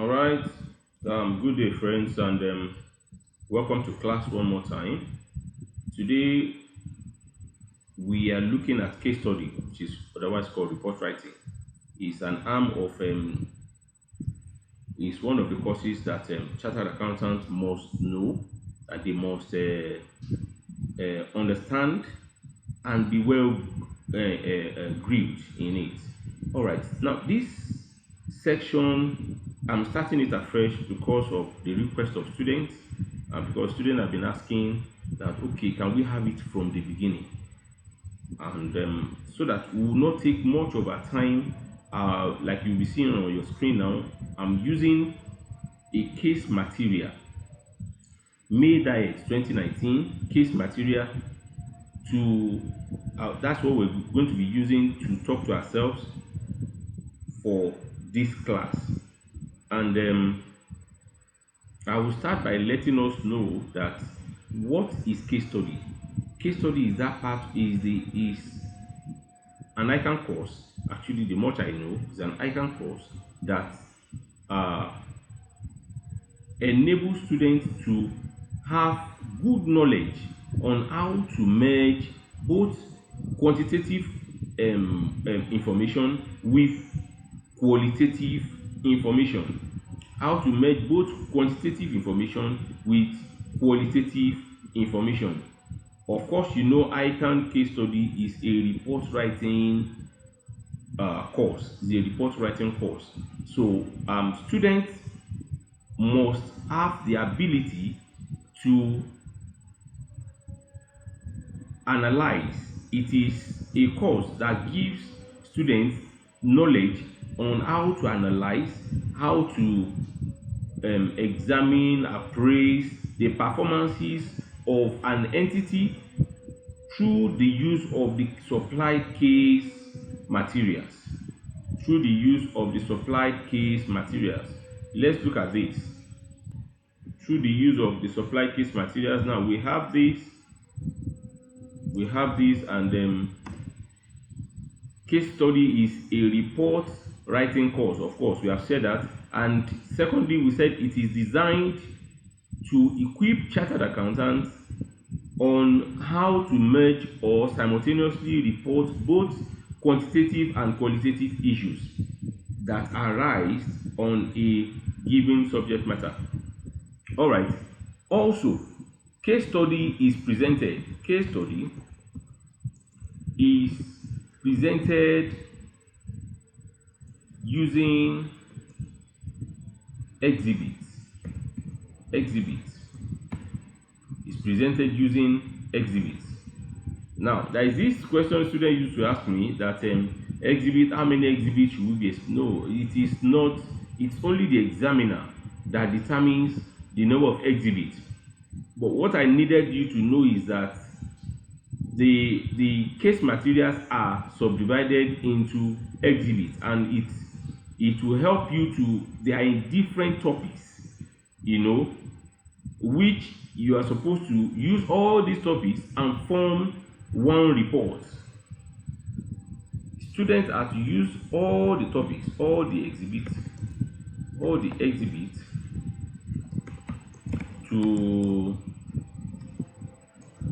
All right. Good day, friends, and welcome to class one more time. Today we are looking at case study, which is otherwise called report writing. It's an arm of it's one of the courses that chartered accountants must know, that they must understand and be well grilled in it. All right. Now this section, I'm starting it afresh because of the request of students, and because students have been asking that, okay, can we have it from the beginning, and so that we will not take much of our time. Like you'll be seeing on your screen now, I'm using a case material, May Diet 2019 case material to that's what we're going to be using to talk to ourselves for this class. And I will start by letting us know that what is case study. Case study is that part is an icon course. Actually, the much I know is an icon course that enables students to have good knowledge on how to merge both quantitative information with qualitative information. How to merge both quantitative information with qualitative information. Of course, you know ICANN case study is a report writing course. It's a report writing course. So students must have the ability to analyze. It is a course that gives students knowledge on how to analyze, how to examine, appraise the performances of an entity through the use of the supplied case materials. Through the use of the supplied case materials. Let's look at this. Through the use of the supplied case materials, now we have this, and case study is a report writing course. Of course, we have said that. And secondly, we said it is designed to equip chartered accountants on how to merge or simultaneously report both quantitative and qualitative issues that arise on a given subject matter. All right. Also, case study is presented using exhibits. Is presented using exhibits. Now, there is this question students used to ask me that exhibit, how many exhibits should we be? No, it is not. It's only the examiner that determines the number of exhibits. But what I needed you to know is that the case materials are subdivided into exhibits, and it will help you to, they are in different topics, which you are supposed to use all these topics and form one report. Students are to use all the topics, all the exhibits to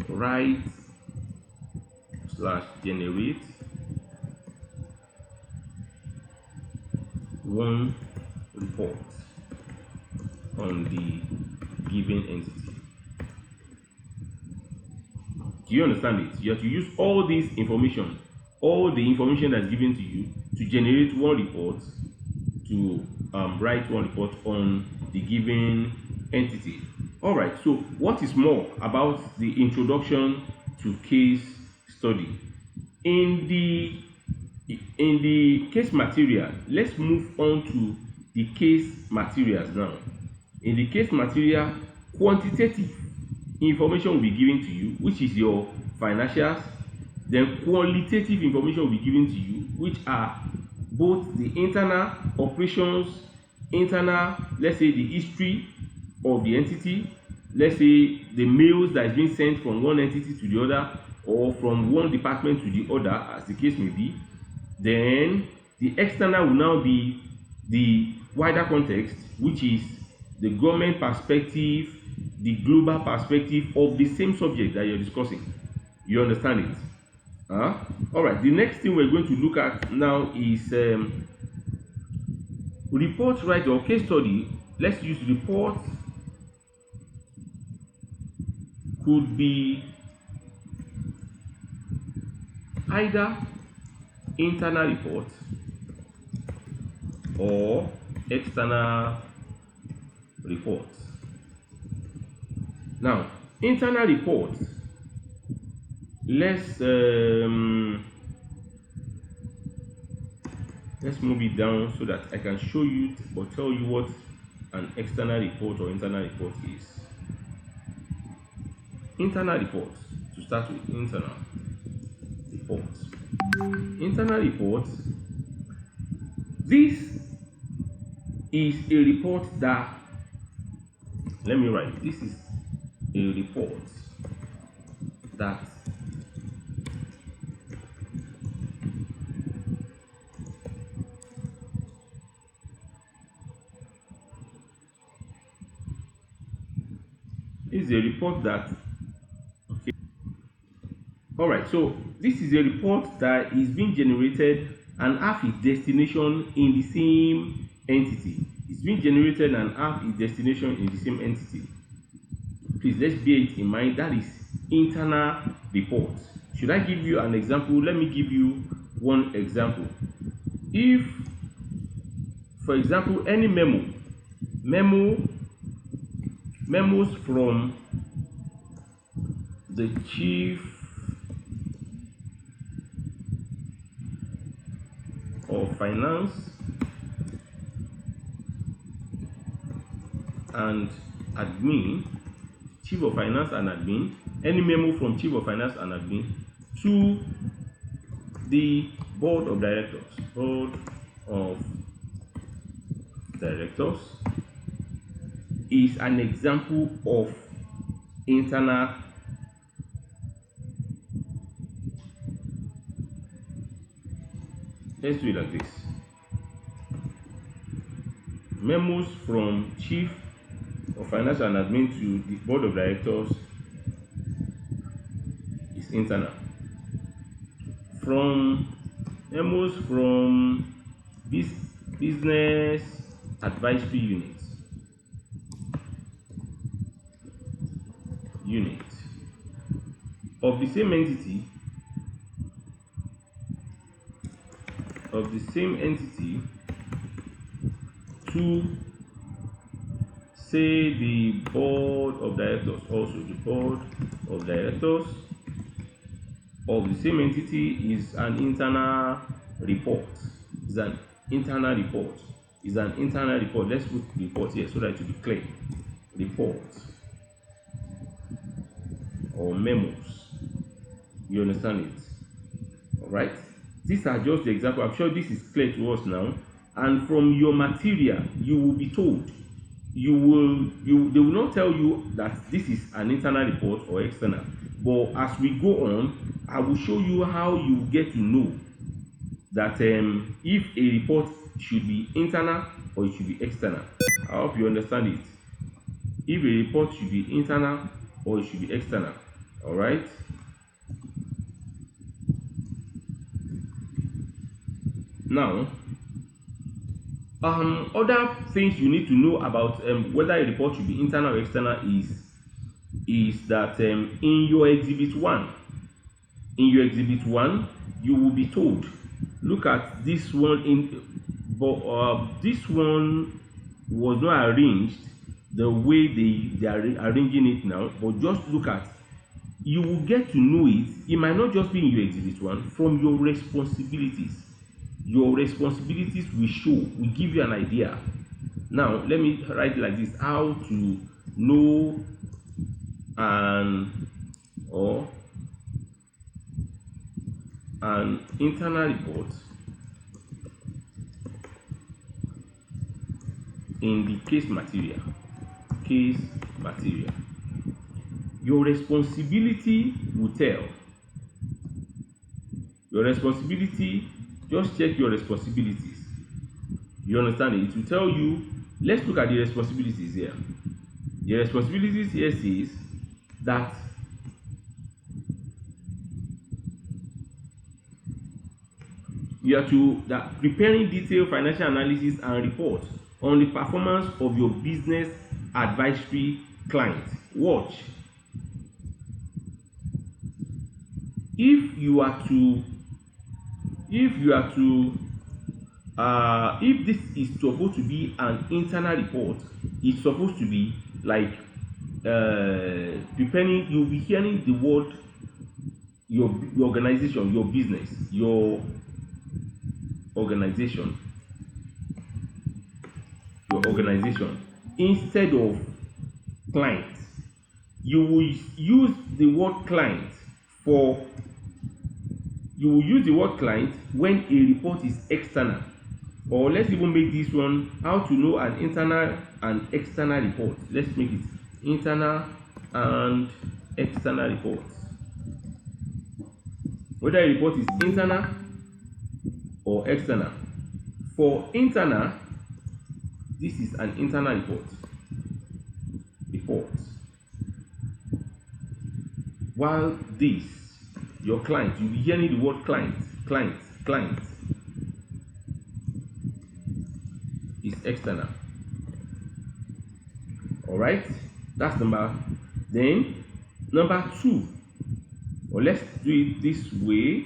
write / generate one report on the given entity. Do you understand it? You have to use all this information, all the information that's given to you, to generate one report, to write one report on the given entity. All right. So what is more about the introduction to case study? In the case material, let's move on to the case materials now. In the case material, quantitative information will be given to you, which is your financials. Then qualitative information will be given to you, which are both the internal operations, let's say the history of the entity, let's say the mails that is being sent from one entity to the other, or from one department to the other, as the case may be. Then the external will now be wider context, which is the government perspective, the global perspective of the same subject that you're discussing. You understand it? All right. The next thing we're going to look at now is report writer or case study. Let's use report. Could be either internal report or external report. Now, internal report, let's move it down so that I can show you or tell you what an external report or internal report is. Internal reports, to start with, internal reports. Internal reports, this is a report that, let me write, this is a report that okay. All right, so this is a report that is being generated and have its destination in the same entity. It's being generated and have its destination in the same entity. Please, let's bear it in mind. That is internal report. Should I give you an example? Let me give you one example. If, for example, any memos from the chief of finance and admin, any memo from chief of finance and admin to the board of directors is an example of internal let's do it like this. Memos from chief of finance and admin to the board of directors is internal. Memos from business advisory unit of the same entity to, say, the board of directors. Also, the board of directors of the same entity is an internal report. Let's put report here so that it will be clear. Report or memos. You understand it? All right. These are just the example. I'm sure this is clear to us now. And from your material, you will be told. They will not tell you that this is an internal report or external. But as we go on, I will show you how you get to know that if a report should be internal or it should be external. I hope you understand it. If a report should be internal or it should be external. All right. Now, other things you need to know about whether a report should be internal or external is that in your exhibit 1, you will be told, look at this one. This one was not arranged the way they are arranging it now, but just look at. You will get to know it. It might not just be in your exhibit 1 from your responsibilities. Your responsibilities will give you an idea. Now, let me write it like this: how to know an internal report in the case material. Your responsibility will tell. Your responsibility, just check your responsibilities. You understand it? It will tell you. Let's look at the responsibilities here. The responsibilities here says that you are to that preparing detailed financial analysis and reports on the performance of your business advisory client. Watch. If this is supposed to be an internal report, it's supposed to be like preparing. You'll be hearing the word your organization, your business, your organization instead of clients. You will use the word client when a report is external. Or let's even make this one how to know an internal and external report. Let's make it internal and external reports. Whether a report is internal or external. For internal, this is an internal report. While this, your client, you'll be hearing the word client is external. All right, that's number. Then number 2, or let's do it this way.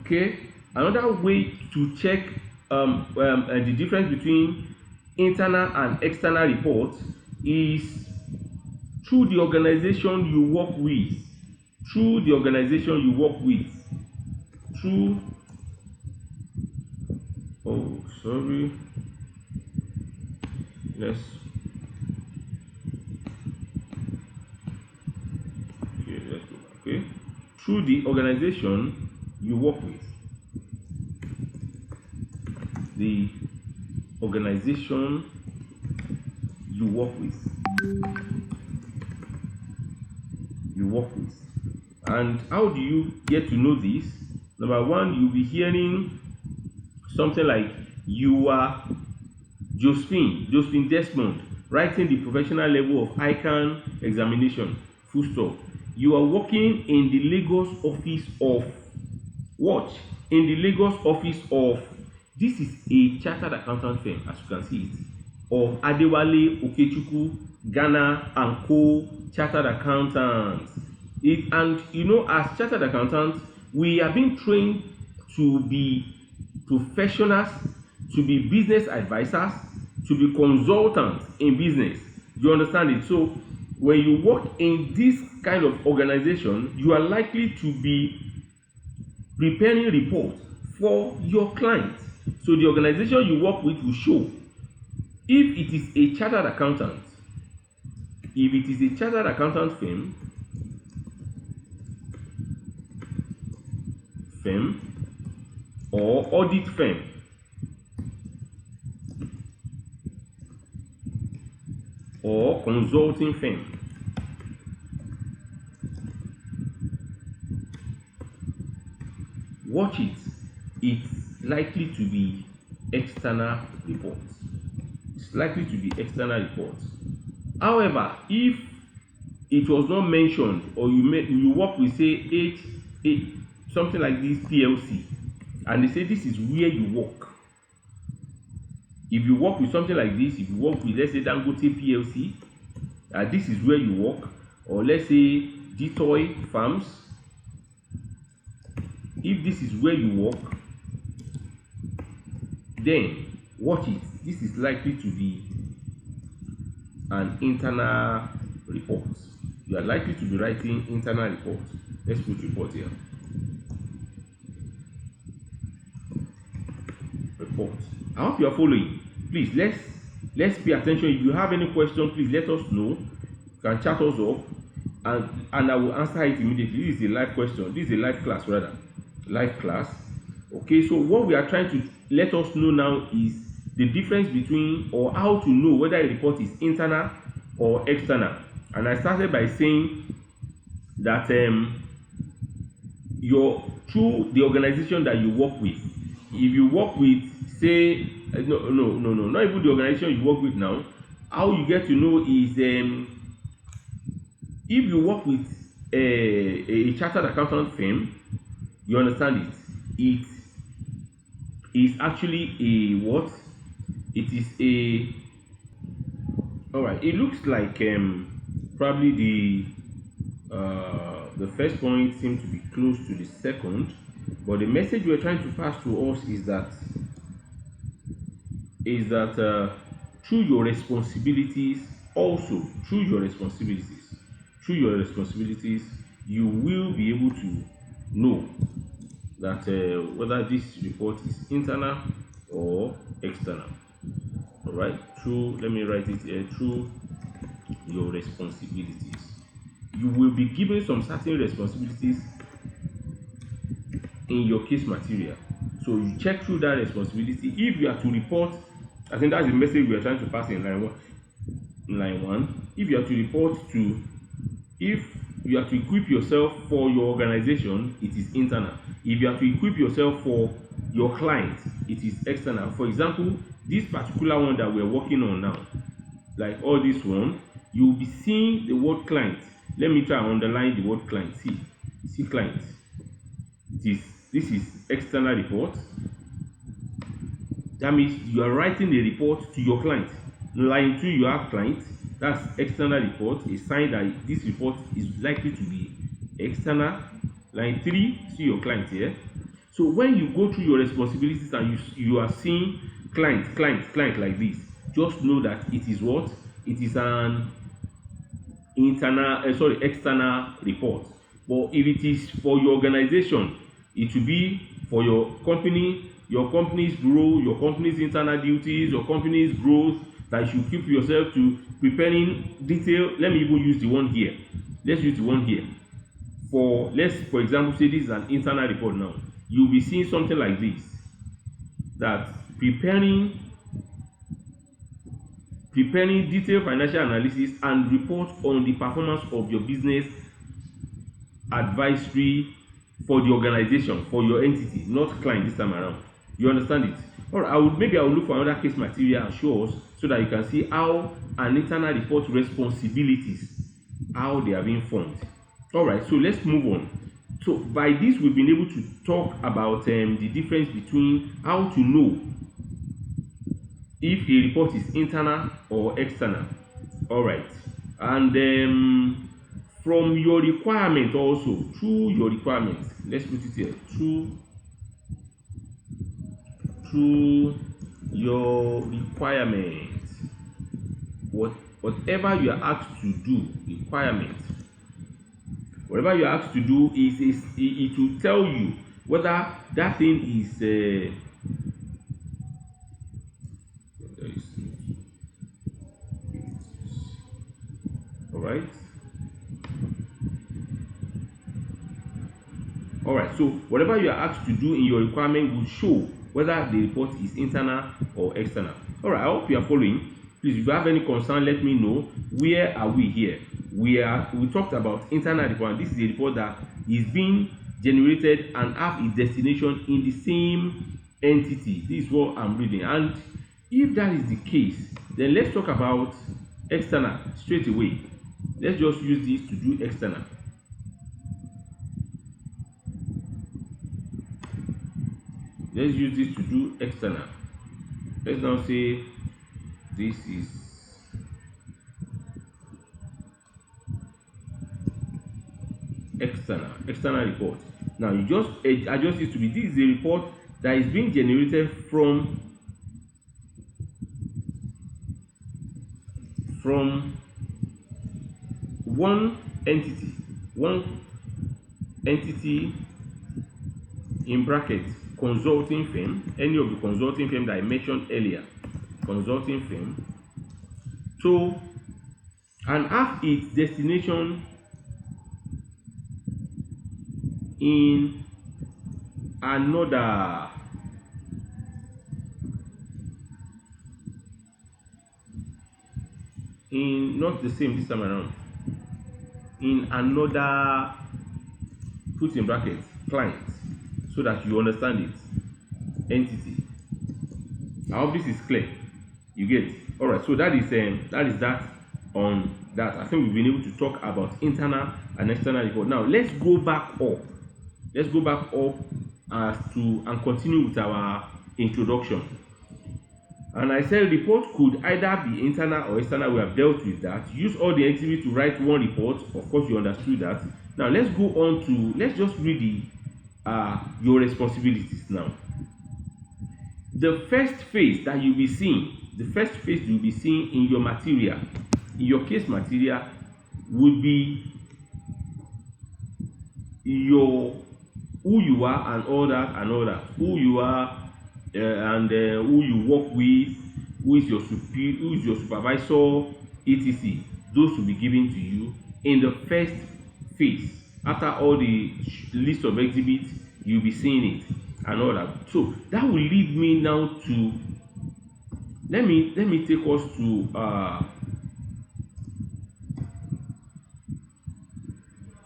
Okay, another way to check the difference between internal and external reports is through the organization you work with. Through the organization you work with. And how do you get to know this? Number 1, you'll be hearing something like you are Josephine Desmond writing the professional level of ICANN examination. Full stop. You are working in the Lagos office of this is a chartered accountant firm, as you can see it, of Adewale Okechukwu, Ghana and Co. Chartered Accountants. And as chartered accountants, we are being trained to be professionals, to be business advisors, to be consultants in business. You understand it? So when you work in this kind of organization, you are likely to be preparing reports for your client. So the organization you work with will show if it is a chartered accountant. If it is a chartered accountant firm or audit firm, or consulting firm. Watch it. It's likely to be external reports. However, if it was not mentioned, or you work with say something like this PLC, and they say this is where you work. If you work with something like this, if you work with, let's say, Dangote PLC, this is where you work, or let's say Detoy Farms, if this is where you work, then watch it. This is likely to be an internal report. You are likely to be writing internal report. Let's put report here. Report. I hope you are following. Please let's pay attention. If you have any question, please let us know. You can chat us up, and I will answer it immediately. This is a live question. This is a live class, rather. Live class. Okay, so what we are trying to let us know now is the difference between, or how to know whether a report is internal or external. And I started by saying that through the organization that you work with, if you work with, say, not even the organization you work with now, how you get to know is if you work with a chartered accountant firm, you understand it is actually a what? It is a, all right, it looks like probably the first point seems to be close to the second, but the message we're trying to pass to us is that through your responsibilities, you will be able to know that whether this report is internal or external. All right, let me write it here, through your responsibilities. You will be given some certain responsibilities in your case material. So you check through that responsibility. If you are to report, I think that's the message we are trying to pass in line one. If you are to report to, if you are to equip yourself for your organization, it is internal. If you are to equip yourself for your client, it is external. For example, this particular one that we are working on now, like all this one, you will be seeing the word client. Let me try and underline the word client. See client. This is external report. That means you are writing a report to your client. Line 2, you have client. That's external report, a sign that this report is likely to be external. Line 3, see your client here. So when you go through your responsibilities and you are seeing client like this, just know that it is what? It is an external report. But if it is for your organization, it will be for your company, your company's growth, your company's internal duties, your company's growth, that you keep yourself to preparing detail. Let me even use the one here. Let's use the one here. For example, say this is an internal report now. You'll be seeing something like this, that preparing detailed financial analysis and report on the performance of your business advisory for the organization, for your entity, not client this time around. You understand it? All right, maybe I will look for another case material and show us, so that you can see how an internal report responsibilities, how they are being formed. All right, so let's move on. So by this, we've been able to talk about the difference between how to know if a report is internal or external. All right, and from your requirement also, through your requirements, let's put it here, through your requirements, whatever you are asked to do, whatever you are asked to do it will tell you whether that thing is all right, so whatever you are asked to do in your requirement will show whether the report is internal or external. All right, I hope you are following. Please, if you have any concern, let me know. Where are we here? We talked about internal report. This is a report that is being generated and have its destination in the same entity. This is what I'm reading. And if that is the case, then let's talk about external straight away. Let's just use this to do external. Let's use this to do external. Let's now say this is external report. Now you just adjust it to be, this is a report that is being generated from one entity in brackets, consulting firm, any of the consulting firm that I mentioned earlier, consulting firm. So, and have its destination in another in not the same this time around, in another, put in brackets, client, so that you understand it, entity. I hope this is clear. You get it? All right. So that is that on that. I think we've been able to talk about internal and external report. Now let's go back up. Let's go back up and continue with our introduction. And I said report could either be internal or external. We have dealt with that. Use all the activity to write one report. Of course, you understood that. Now let's go on to, let's just read the your responsibilities now. The first phase that you'll be seeing, in your material, in your case material, would be your who you are and all that, who you are and who you work with, who is your supervisor, etc. Those will be given to you in the first phase. After all the list of exhibits, you'll be seeing it and all that. So that will lead me now to, let me take us to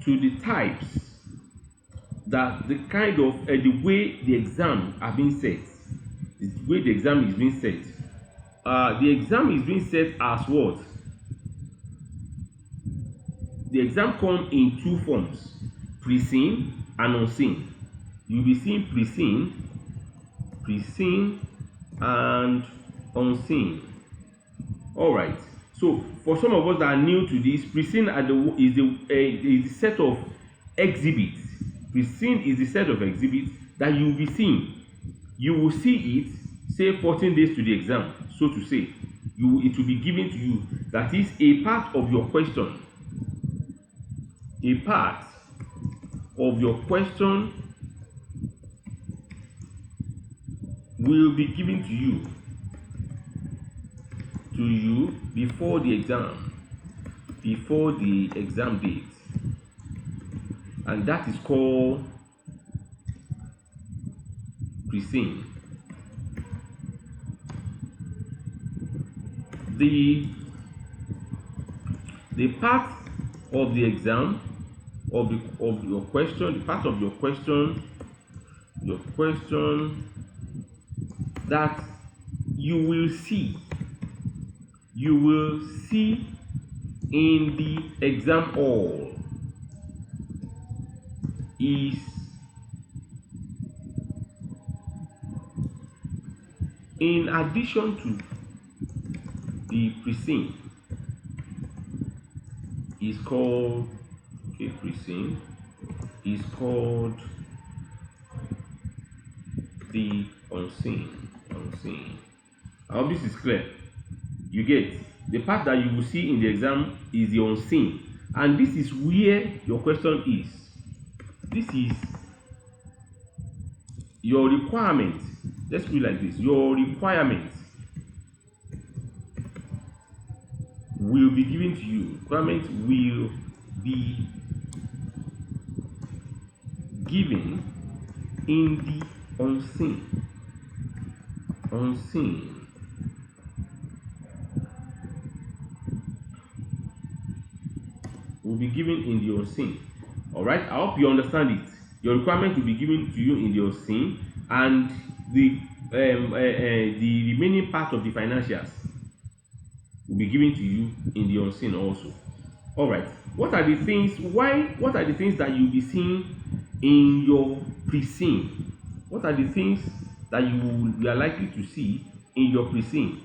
the types, that the kind of the way the exam are being set, the way the exam is being set. The exam is being set as what? The exam comes in two forms: pre-seen and unseen. You'll be seeing pre-seen and unseen. All right. So for some of us that are new to this, pre-seen is the set of exhibits. Pre-seen is the set of exhibits that you will be seeing. You will see it, say 14 days to the exam, so to say. It will be given to you. That is a part of your question. A part of your question will be given to you before the exam date, and that is called pre-seen. The part of the exam of your question, the part of your question that you will see in the exam hall is in addition to the pre-seen, is called pre-seen is called the unseen. I hope this is clear. You get the part that you will see in the exam is the unseen, and this is where your question is. This is your requirement. Let's put it like this: your requirement will be given to you. Requirement will be given in the unseen. Will be given in the unseen. All right, I hope you understand it. Your requirement will be given to you in the unseen, and the remaining part of the financials will be given to you in the unseen also. All right, what are the things that you'll be seeing in your pre-seen? What are the things that you are likely to see in your pre-seen?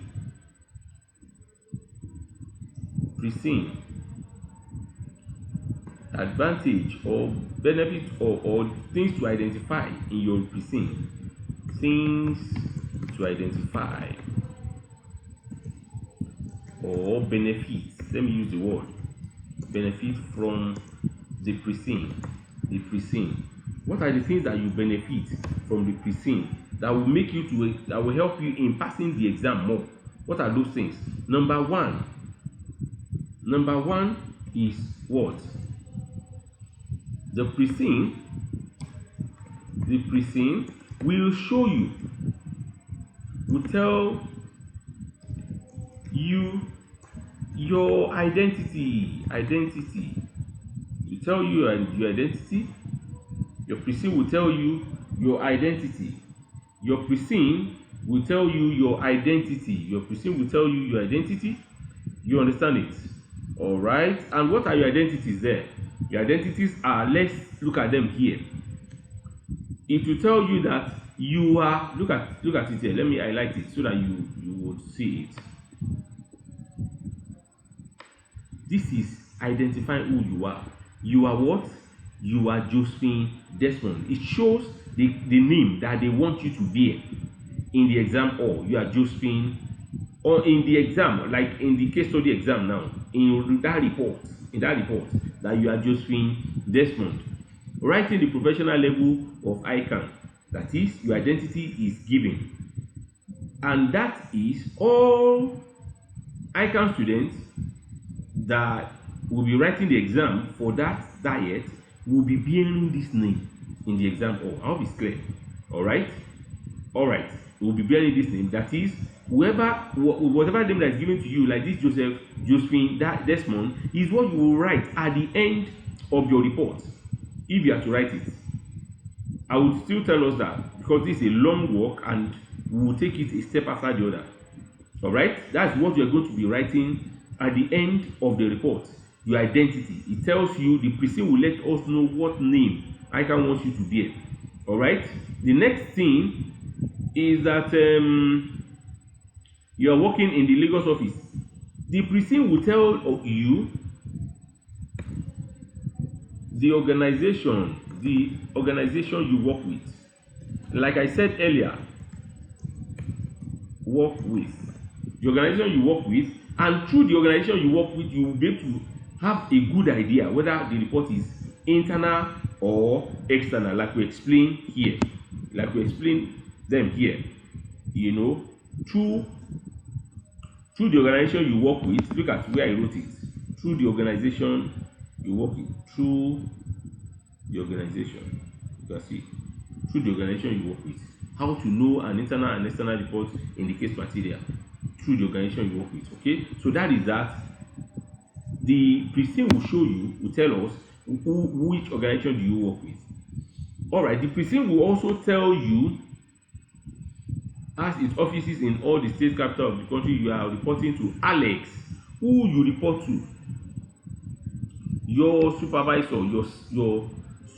Advantage or benefit or things to identify in your pre-seen. Things to identify or benefits. Let me use the word benefit from the pre-seen. What are the things that you benefit from the pre-seen that will help you in passing the exam more? What are those things? Number one is what? The pre-seen will show you, will tell you Your identity will tell you your identity. Your precinct will tell you your identity. Your precinct will tell you your identity. Your precinct will tell you your identity. You understand it? All right. And what are your identities there? Your identities are, let's look at them here. It will tell you that you are, look at it here. Let me highlight it so that you would see it. This is identifying who you are. You are what? You are Josephine Desmond. It shows the name that they want you to bear in the exam hall. You are Josephine, or in the exam, like in the case study exam now, in that report that you are Josephine Desmond. Writing the professional level of ICANN, that is, your identity is given. And that is all ICANN students that will be writing the exam for that diet will be bearing this name in the exam hall. I hope it's clear. Alright? Alright. Will be bearing this name. That is, whatever name that is given to you, like this Josephine Desmond, is what you will write at the end of your report. If you are to write it, I would still tell us that because this is a long work and we will take it a step after the other. Alright? That's what you are going to be writing at the end of the report. Your identity. It tells you, the precinct will let us know what name ICANN wants you to bear. Alright? The next thing is that you are working in the Lagos office. The precinct will tell you the organization you work with. Like I said earlier, work with. The organization you work with, and through the organization you work with, you will be able to have a good idea whether the report is internal or external, like we explain here. Like we explain them here. You know, through the organization you work with, look at where I wrote it. Through the organization you work with, through the organization, you can see, through the organization you work with, how to know an internal and external report in the case material, through the organization you work with. Okay, so that is that. The precinct will show you, will tell us which organization do you work with. Alright, the precinct will also tell you, as its offices in all the state capital of the country, you are reporting to Alex. Who you report to? Your supervisor, your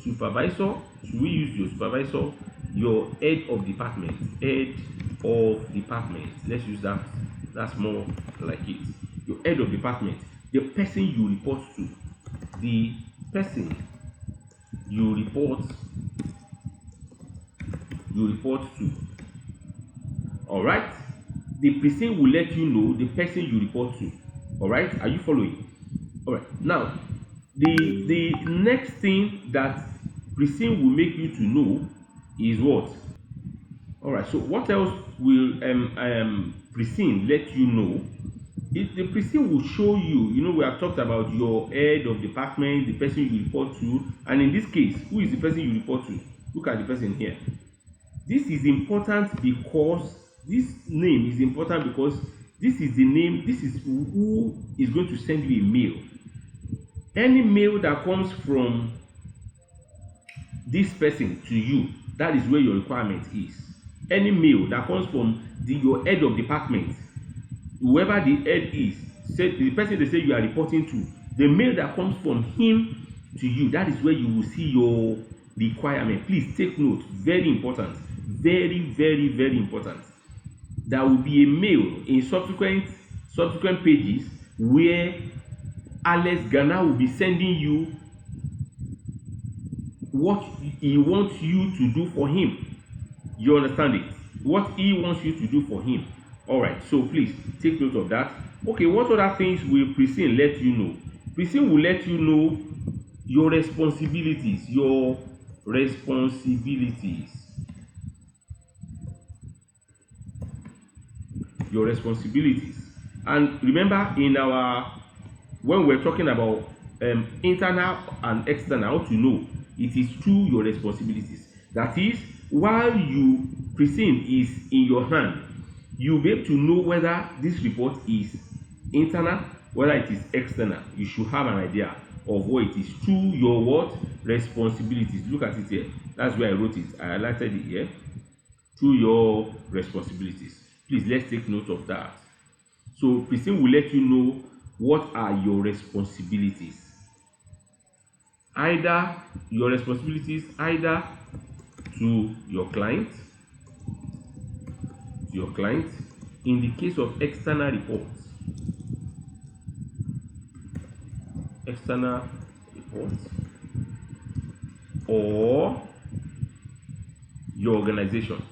supervisor. Should we use your supervisor? Your head of department. Let's use that. That's more like it. Your head of department. The person you report to. The person you report to. Alright? The precinct will let you know the person you report to. Alright? Are you following? Alright. Now, the next thing that precinct will make you to know is what? Alright, so what else will precinct let you know? The precinct will show you, you know, we have talked about your head of department, the person you report to, and in this case, who is the person you report to? Look at the person here. This is important because this name is important because this is the name, this is who is going to send you a mail. Any mail that comes from this person to you, that is where your requirement is. Any mail that comes from your head of department, whoever the head is, the person they say you are reporting to, the mail that comes from him to you, that is where you will see your requirement. Please take note, very important, very, very, very important. There will be a mail in subsequent pages where Alex Ghana will be sending you what he wants you to do for him. You understand it? What he wants you to do for him. Alright, so please take note of that. Okay, what other things will precinct let you know? Precinct will let you know your responsibilities. Your responsibilities. Your responsibilities. And remember, when we're talking about internal and external, how to know, it is through your responsibilities. That is, while you precinct is in your hand, you'll be able to know whether this report is internal whether it is external, you should have an idea of what it is through your what responsibilities. Look at it here. That's where I wrote it. I highlighted it here. Through your responsibilities. Please, let's take note of that. So Priscilla will let you know what are your responsibilities. Either your responsibilities either to your client, in the case of external reports, or your organization.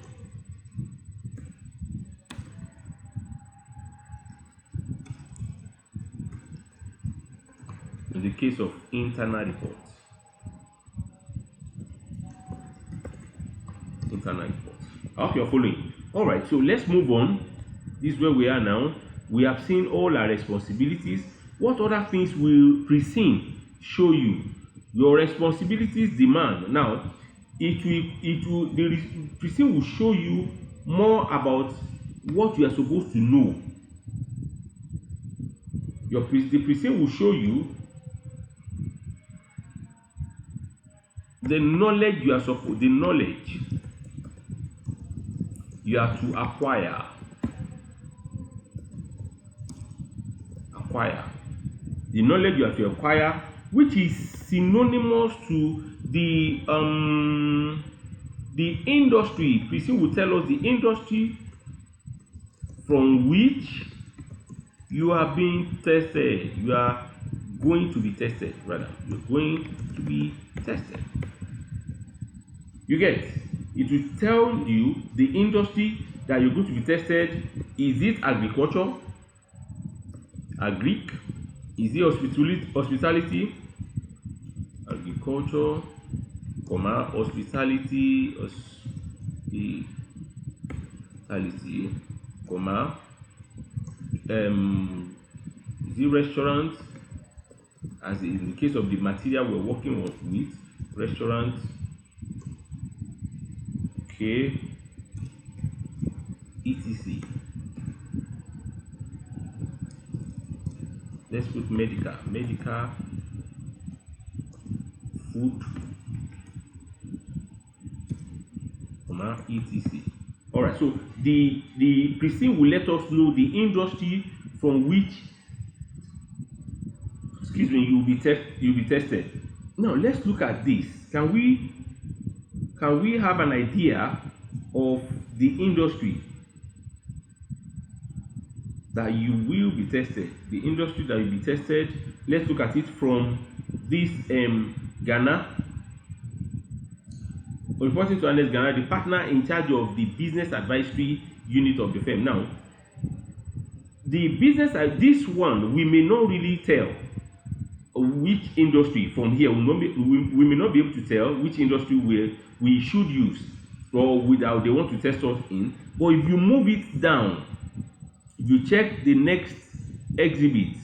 In the case of internal reports. I hope you're following. All right, so let's move on. This is where we are now. We have seen all our responsibilities. What other things will Priscilla show you? Your responsibilities demand. Now, Priscilla will show you more about what you are supposed to know. The Priscilla will show you the knowledge you are to acquire. The knowledge you have to acquire, which is synonymous to the industry. Priscilla will tell us the industry from which you are being tested. You are going to be tested, rather. You're going to be tested. You get? It will tell you the industry that you're going to be tested. Is it agriculture? Agric? Is it hospitality? Agriculture, hospitality, is it restaurant? As in the case of the material we're working with, restaurant. Okay, etc. Let's put medical, food, etc. All right. So the Priscilla will let us know the industry from which, you'll be tested. Now let's look at this. Can we have an idea of the industry that you will be tested? The industry that will be tested. Let's look at it from this Ghana. Reporting to Ernest Ghana, the partner in charge of the business advisory unit of the firm. Now, the business, this one we may not really tell which industry from here. We may not be able to tell which industry we should use or without they want to test us in. But if you move it down, if you check the next exhibit,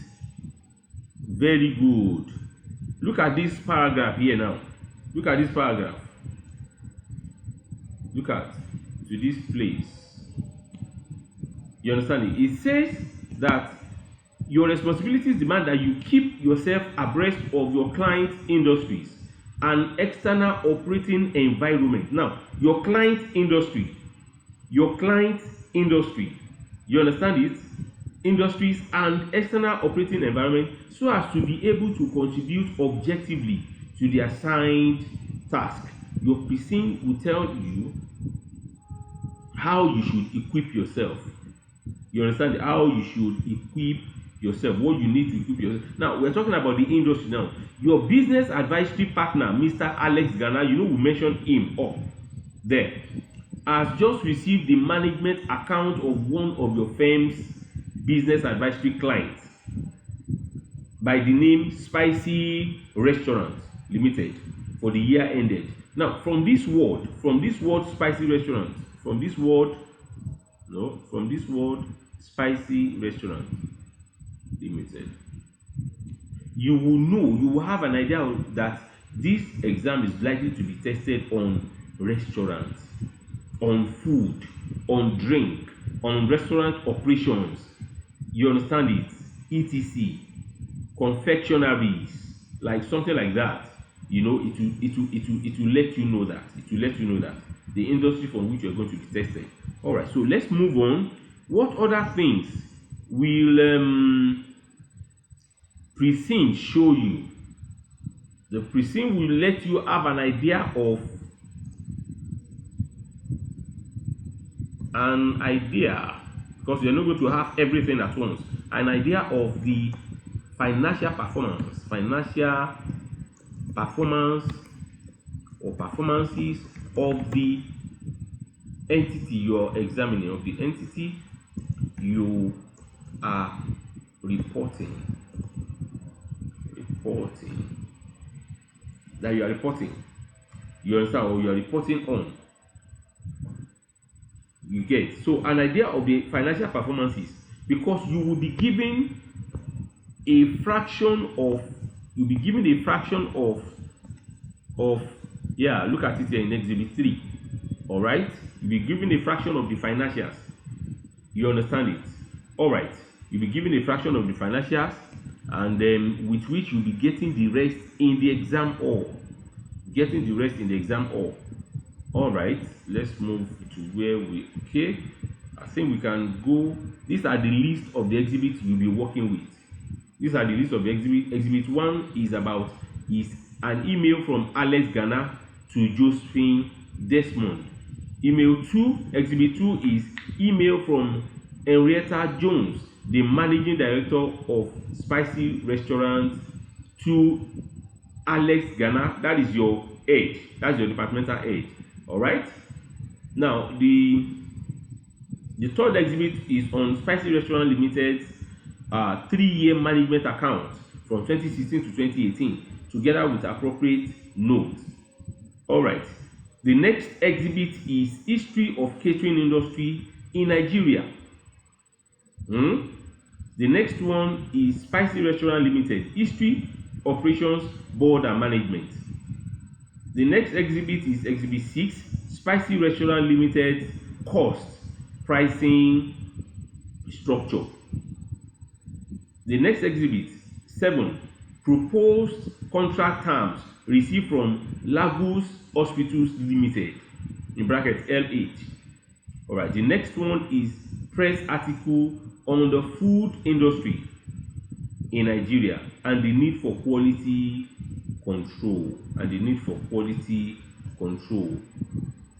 very good. Look at this paragraph here now. Look at this paragraph. Look at to this place. You understand it? It says that your responsibilities demand that you keep yourself abreast of your client's industries and external operating environment. Now, your client's industry. You understand it? Industries and external operating environment, so as to be able to contribute objectively to the assigned task. Your Priscilla will tell you how you should equip yourself. You understand how you should equip yourself, what you need to equip yourself. Now, we're talking about the industry now. Your business advisory partner, Mr. Alex Ghana, we mentioned him up there, has just received the management account of one of your firm's business advisory clients by the name Spicy Restaurant Limited for the year ended. Now, from this word Spicy Restaurant, Spicy Restaurant Limited, you will have an idea that this exam is likely to be tested on restaurants, on food, on drink, on restaurant operations. You understand it? etc. confectionaries, like something like that. It will let you know that. It will let you know that the industry from which you are going to be tested. All right, so let's move on. What other things will precinct show you? The precinct will let you have an idea because you're not going to have everything at once. An idea of the financial performance or performances of the entity you're examining, of the entity you are reporting that you are reporting. You understand? Or you are reporting on. You get? So an idea of the financial performances, because you will be given a fraction of look at it here in exhibit 3. All right, you'll be given a fraction of the financials. You understand it? All right, you'll be given a fraction of the financials, and then with which you'll be getting the rest in the exam hall. All right, let's move to where we I think we can go. These are the list of the exhibits you'll be working with. These are the list of the exhibit. Exhibit 1 is an email from Alex Ghana to Josephine Desmond. Exhibit 2 is email from Henrietta Jones, the managing director of Spicy Restaurant, to Alex Ghana. That is your head. That's your departmental head. All right. Now the third exhibit is on Spicy Restaurant Limited's 3-year management account from 2016 to 2018, together with appropriate notes. All right. The next exhibit is history of catering industry in Nigeria. The next one is Spicy Restaurant Limited, history, operations, board and management. The next exhibit is exhibit 6, Spicy Restaurant Limited, cost, pricing, structure. The next exhibit 7, proposed contract terms received from Lagos Hospitals Limited, in brackets LH. All right, the next one is press article on the food industry in Nigeria and the need for quality control.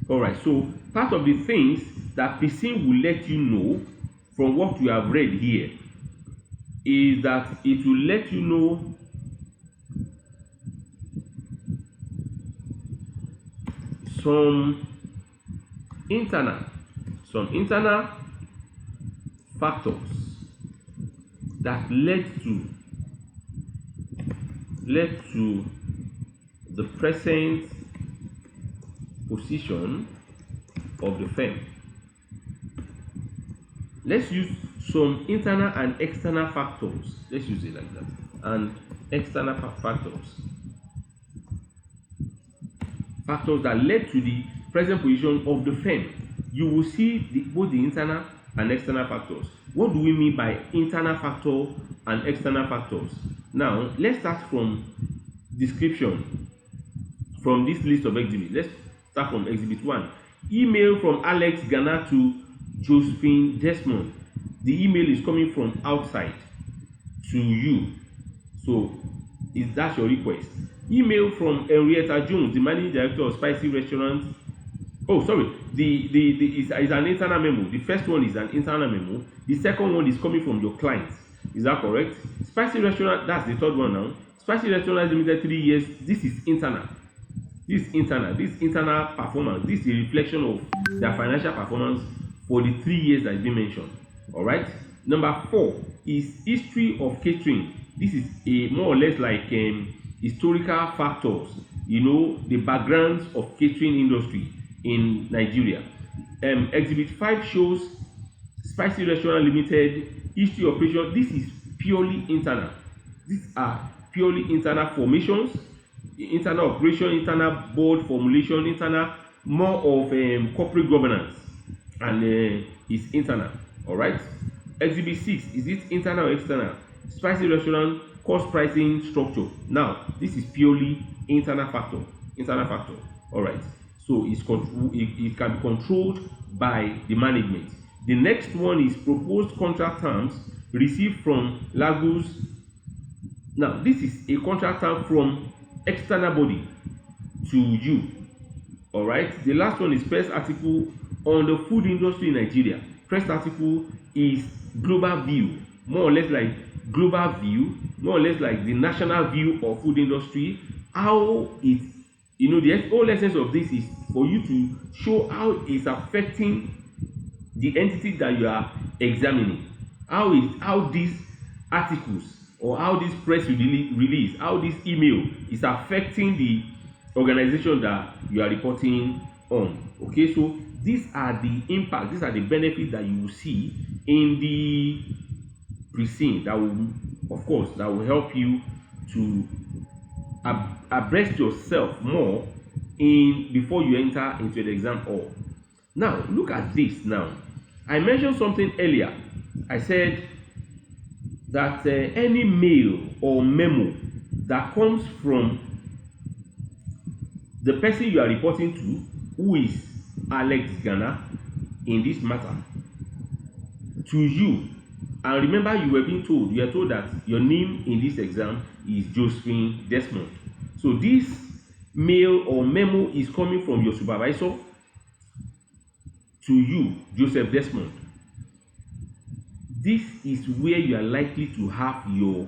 All right, so part of the things that precinct will let you know from what you have read here is that it will let you know some internal factors that led to the present position of the firm. Let's use some internal and external factors. Let's use it like that. And external factors that led to the present position of the firm. You will see both the internal and external factors. What do we mean by internal factor and external factors? Now, let's start from description from this list of exhibits. Let's start from exhibit 1. Email from Alex Ghana to Josephine Desmond. The email is coming from outside to you. So, that's your request. Email from Henrietta Jones, the managing director of Spicy Restaurant. Oh, sorry. Is an internal memo. The first one is an internal memo. The second one is coming from your client. Is that correct? Spicy Restaurant, that's the third one now. Spicy Restaurant Limited 3 years. This is internal. This internal performance. This is a reflection of their financial performance for the 3 years that has been mentioned. All right. Number 4 is history of catering. This is a more or less like historical factors. The backgrounds of catering industry in Nigeria. Exhibit 5 shows Spicy Restaurant Limited history operation. This is purely internal. These are purely internal formations, internal operation, internal board formulation, internal more of corporate governance, and is internal. All right. Exhibit 6, is it internal or external? Spicy Restaurant cost pricing structure. Now this is purely internal factor. All right, so it can be controlled by the management. The next one is proposed contract terms received from Lagos. Now this is a contract term from external body to you. All right, the last one is press article on the food industry in Nigeria. Press article is global view, more or less like global view, more or less like the national view of food industry. How it, the whole essence of this is for you to show how it's affecting the entity that you are examining. How these articles or how this press release, how this email is affecting the organization that you are reporting on. Okay, so these are the impact, these are the benefits that you will see in the precinct that will, of course, that will help you to abreast yourself more before you enter into the exam hall. Now look at this. Now I mentioned something earlier. I said that any mail or memo that comes from the person you are reporting to, who is Alex Ghana in this matter, to you, and remember you are told that your name in this exam is Josephine Desmond. So this mail or memo is coming from your supervisor to you, Joseph Desmond. This is where you are likely to have your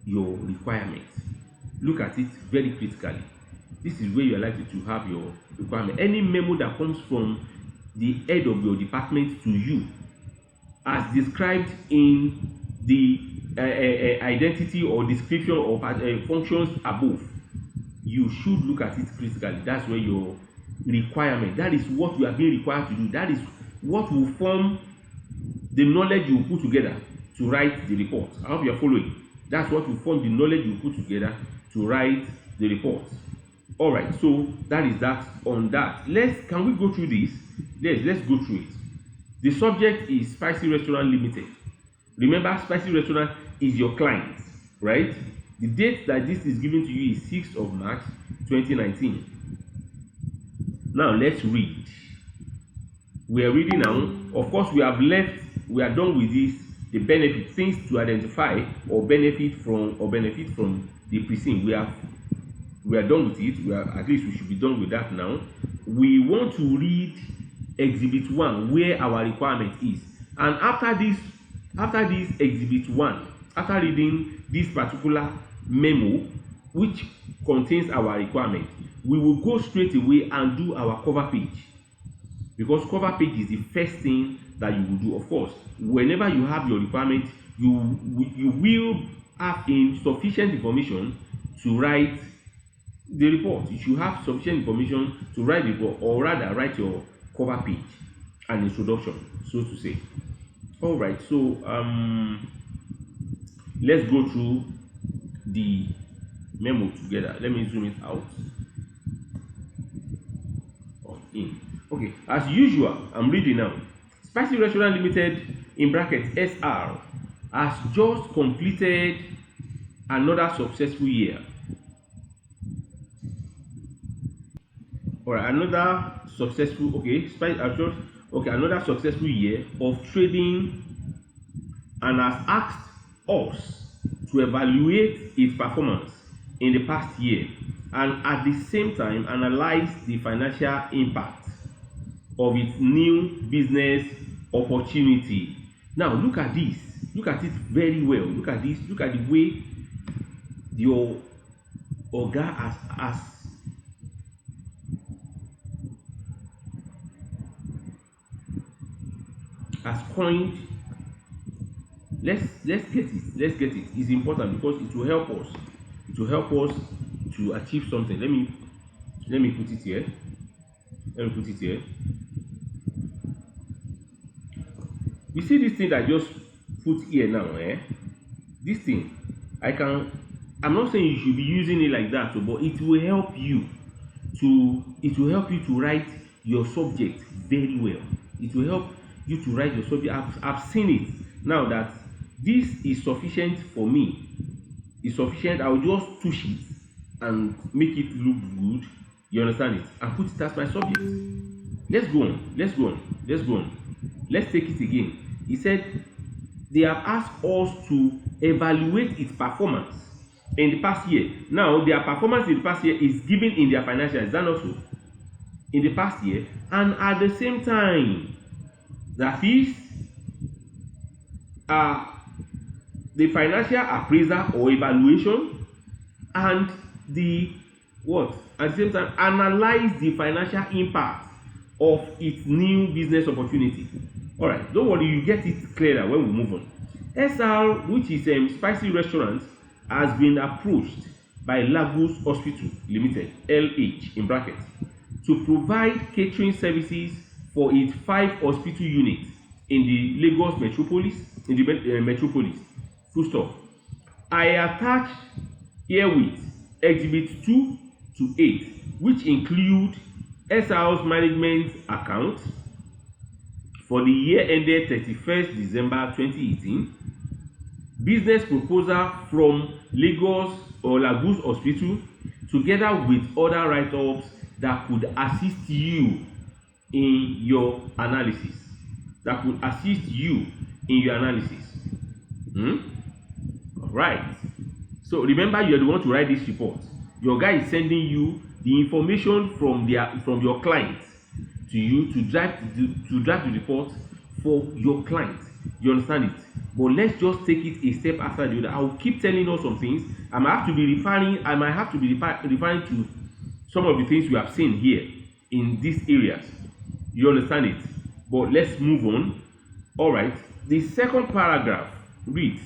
requirements. Look at it very critically. This is where you are likely to have your requirement. Any memo that comes from the head of your department to you, as described in the identity or description of functions above, you should look at it critically. That's where your requirement, that is what you are being required to do. That is what will form the knowledge you put together to write the report. I hope you are following. That's what will form the knowledge you put together to write the report. All right, so that is that on that. Can we go through this? Let's go through it. The subject is Spicy Restaurant Limited. Remember, Spicy Restaurant is your client, right? The date that this is given to you is 6th of March 2019. Now let's read. We are reading now. Of course, we are done with this, the benefit, things to identify or benefit from the precinct. We are done with it. At least we should be done with that now. We want to read Exhibit 1, where our requirement is. And after this Exhibit 1, after reading this particular memo, which contains our requirement, we will go straight away and do our cover page. Because cover page is the first thing that you will do. Of course, whenever you have your requirement, you will have sufficient information to write the report. You should have sufficient information to write the report, or rather write your cover page and introduction, so to say. All right, so let's go through the memo together. Let me zoom it out. Okay, as usual, I'm reading now. Spicy Restaurant Limited in brackets SR has just completed another successful year. Or another successful another successful year of trading, and has asked us to evaluate its performance in the past year, and at the same time analyze the financial impact of its new business opportunity. Now look at this. Look at it very well. Look at this. Look at the way your Oga has coined. Let's get it. It's important because it will help us. It will help us to achieve something. Let me put it here. You see this thing that I just put here now, this thing, I'm not saying you should be using it like that, but it will help you to write your subject very well. It will help you to write your subject. I've seen it now that this is sufficient for me. It's sufficient. I'll just touch it and make it look good. You understand it? And put it as my subject. Let's go on. Let's take it again. He said they have asked us to evaluate its performance in the past year. Now, their performance in the past year is given in their financials. Is that not so? In the past year, and at the same time, that is the financial appraisal or evaluation, and the what? At the same time, analyze the financial impact of its new business opportunity. All right, don't worry, you get it clearer when we move on. SR, which is a spicy restaurant, has been approached by Lagos Hospital Limited (LH) in brackets to provide catering services for its 5 hospital units in the Lagos metropolis. Metropolis. Full stop. I attach herewith exhibits 2 to 8, which include SR's management account for the year ended 31st December 2018, business proposal from Lagos Hospital, together with other write-ups that could assist you in your analysis. Right. So remember, you are the one to write this report. Your guy is sending you the information from your client to you to draft the report for your client. You understand it? But let's just take it a step after the other. I will keep telling us some things. I might have to be referring to some of the things we have seen here in these areas. You understand it? But let's move on. All right. The second paragraph reads,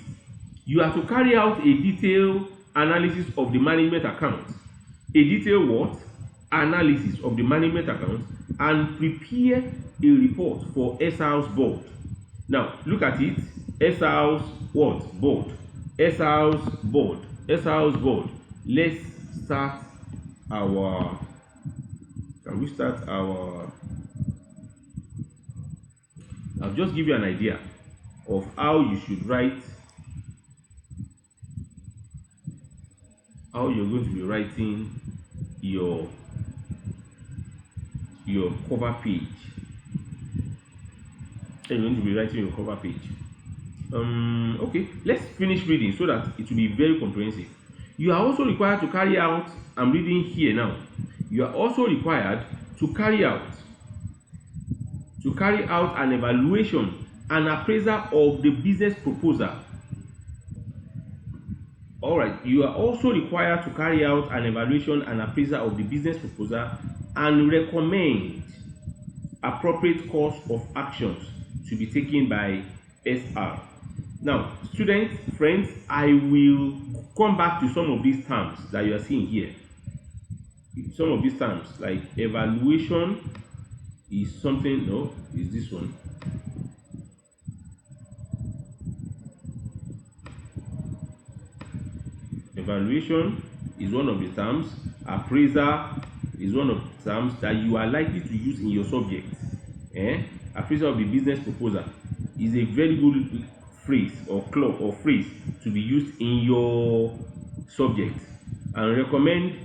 you have to carry out a detailed analysis of the management account. A detailed what? Analysis of the management account, and prepare a report for SR's board. Now, look at it. SR's what? Board. SR's board. Let's start our... Can we start our... I'll just give you an idea of how you should write, how you're going to be writing your cover page. Okay, let's finish reading so that it will be very comprehensive. You are also required to carry out, I'm reading here now, you are also required to carry out an evaluation and appraisal of the business proposal. All right, you are also required to carry out an evaluation and appraisal of the business proposal and recommend appropriate course of actions to be taken by SR. Now, students, friends, I will come back to some of these terms that you are seeing here. Some of these terms, like evaluation is something, no, is this one. Evaluation is one of the terms. Appraiser is one of the terms that you are likely to use in your subject. Appraisal of the business proposal is a very good phrase or clause or phrase to be used in your subject. And recommend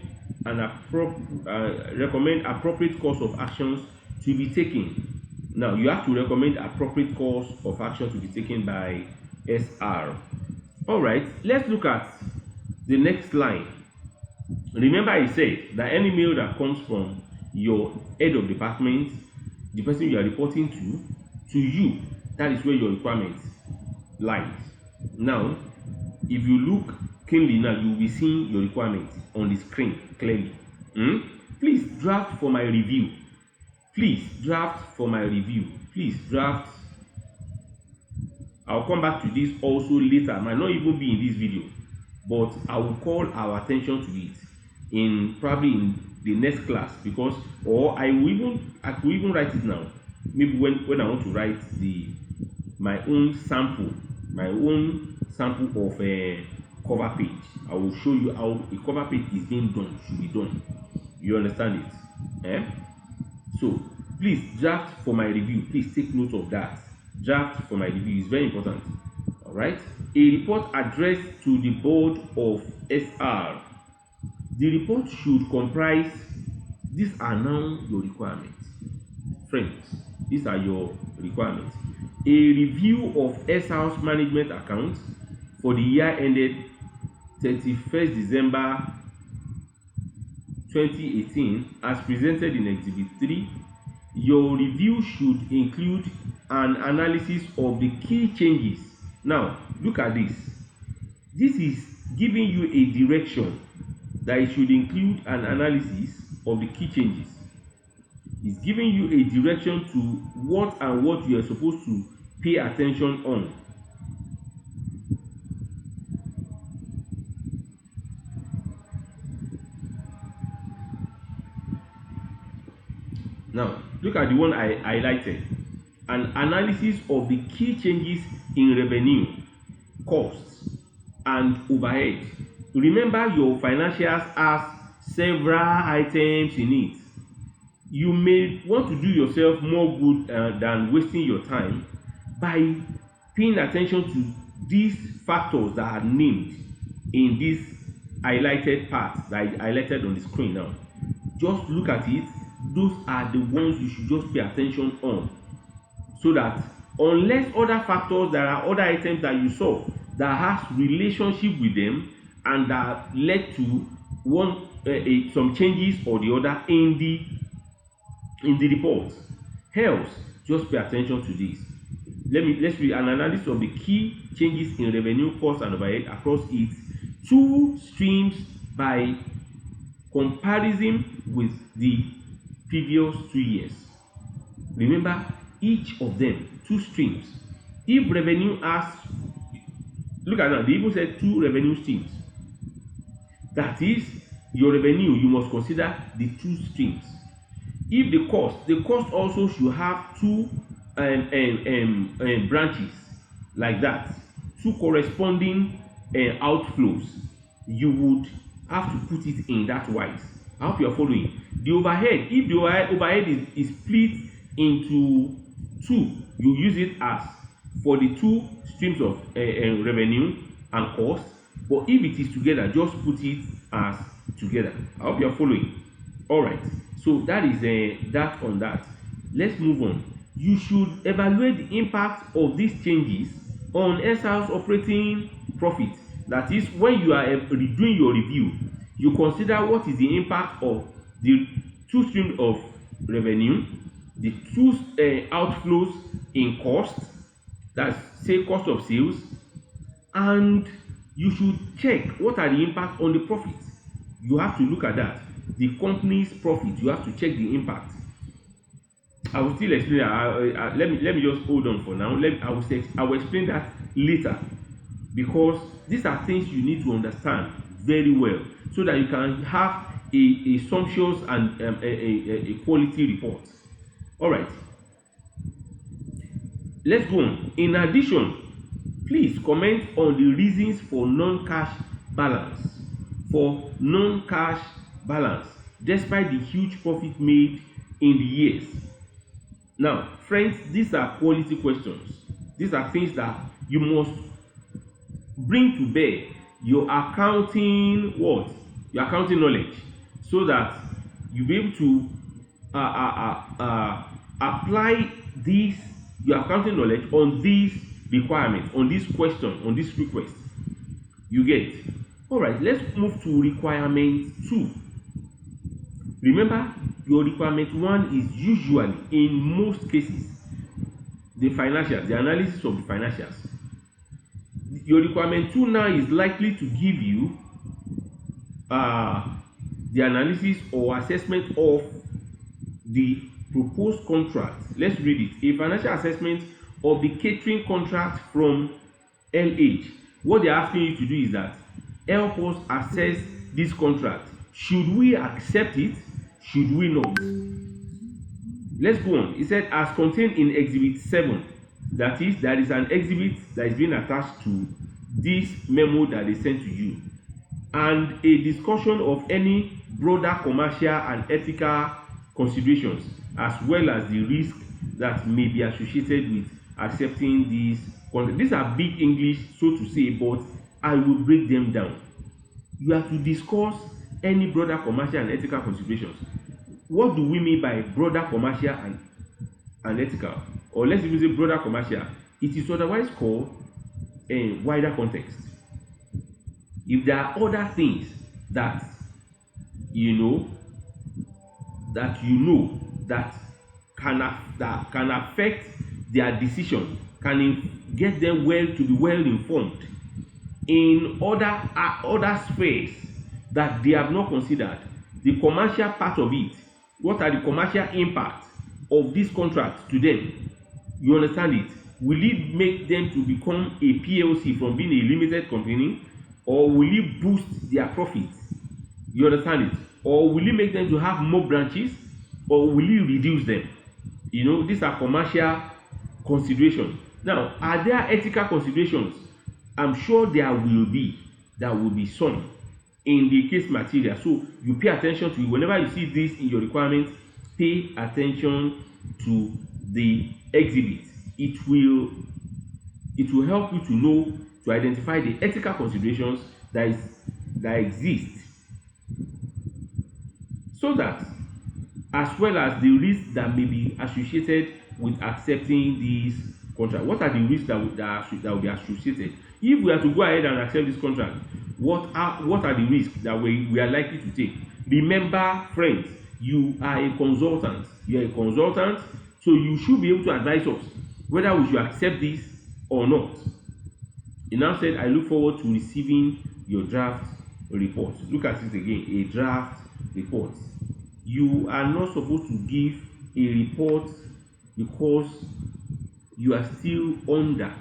appropriate course of actions to be taken. Now, you have to recommend appropriate course of action to be taken by SR. All right, let's look at the next line. Remember, I said that any mail that comes from your head of department, the person you are reporting to you, that is where your requirements lies. Now, if you look keenly now, you will be seeing your requirements on the screen clearly. Please draft for my review. I'll come back to this also later. I might not even be in this video, but I will call our attention to it probably in the next class, because I could even write it now. Maybe when I want to write my own sample of a cover page, I will show you how a cover page is being done, should be done. You understand it? So please draft for my review. Please take note of that. Draft for my review is very important. All right. A report addressed to the board of SR. The report should comprise, these are now your requirements. Friends, these are your requirements. A review of SR's management accounts for the year ended 31st December 2018 as presented in Exhibit 3. Your review should include an analysis of the key changes. Now, look at this. This is giving you a direction that it should include an analysis of the key changes. It's giving you a direction to what and what you are supposed to pay attention on. Now, look at the one I highlighted. An analysis of the key changes in revenue, costs, and overhead. Remember, your financials has several items in it. You may want to do yourself more good than wasting your time by paying attention to these factors that are named in this highlighted part that is highlighted on the screen now. Just look at it. Those are the ones you should just pay attention on, so that unless other factors, there are other items that you saw that has relationship with them and that led to one some changes or the other in the report. Else, just pay attention to this. Let's read an analysis of the key changes in revenue, cost, and overhead across its two streams by comparison with the previous 2 years. Remember, each of them, two streams. If revenue has, look at that, they even said two revenue streams. That is, your revenue, you must consider the two streams. If the cost also should have two branches like that, two corresponding outflows. You would have to put it in that wise. I hope you are following. The overhead, if the overhead is split into two, you use it as for the two streams of revenue and cost. But if it is together, just put it as together. I hope you are following. All right. So that is that on that. Let's move on. You should evaluate the impact of these changes on SR's operating profit. That is, when you are doing your review, you consider what is the impact of the two streams of revenue, the two outflows in cost, that's say cost of sales, and you should check what are the impact on the profit. You have to look at that. The company's profit, you have to check the impact. I will still explain that. Let me just hold on for now. I will explain that later, because these are things you need to understand very well so that you can have a sumptuous and a quality report. All right, let's go on. In addition, please comment on the reasons for non-cash balance. For non-cash balance, despite the huge profit made in the years. Now, friends, these are quality questions. These are things that you must bring to bear your accounting your accounting knowledge, so that you'll be able to apply your accounting knowledge on these requirements, on this question, on this request. You get? All right, let's move to requirement 2. Remember, your requirement 1 is usually, in most cases, the financials, the analysis of the financials. Your requirement 2 now is likely to give you the analysis or assessment of the proposed contract. Let's read it. A financial assessment of the catering contract from LH. What they're asking you to do is that help us assess this contract. Should we accept it? Should we not? Let's go on. It said, as contained in Exhibit 7, that is, there is an exhibit that is being attached to this memo that they sent to you, and a discussion of any broader commercial and ethical considerations, as well as the risk that may be associated with accepting these contracts. These are big English, so to say, but I will break them down. You have to discuss any broader commercial and ethical considerations. What do we mean by broader commercial and ethical? Or let's even say broader commercial. It is otherwise called a wider context. If there are other things that you know that can affect their decision, can get them to be well informed in other spheres that they have not considered, the commercial part of it, what are the commercial impacts of this contract to them? You understand it? Will it make them to become a PLC from being a limited company, or will it boost their profits? You understand it? Or will it make them to have more branches, or will it reduce them? These are commercial considerations. Now, are there ethical considerations? I'm sure there will be some in the case material. So you pay attention to it. Whenever you see this in your requirements, pay attention to the exhibit. It will help you to know, to identify the ethical considerations that exist, so that, as well as the risks that may be associated with accepting this contract. What are the risks that will be associated? If we are to go ahead and accept this contract, what are the risks that we are likely to take? Remember, friends, you are a consultant. So you should be able to advise us whether we should accept this or not. He now said, I look forward to receiving your draft report. Look at it again, a draft report. You are not supposed to give a report because you are still under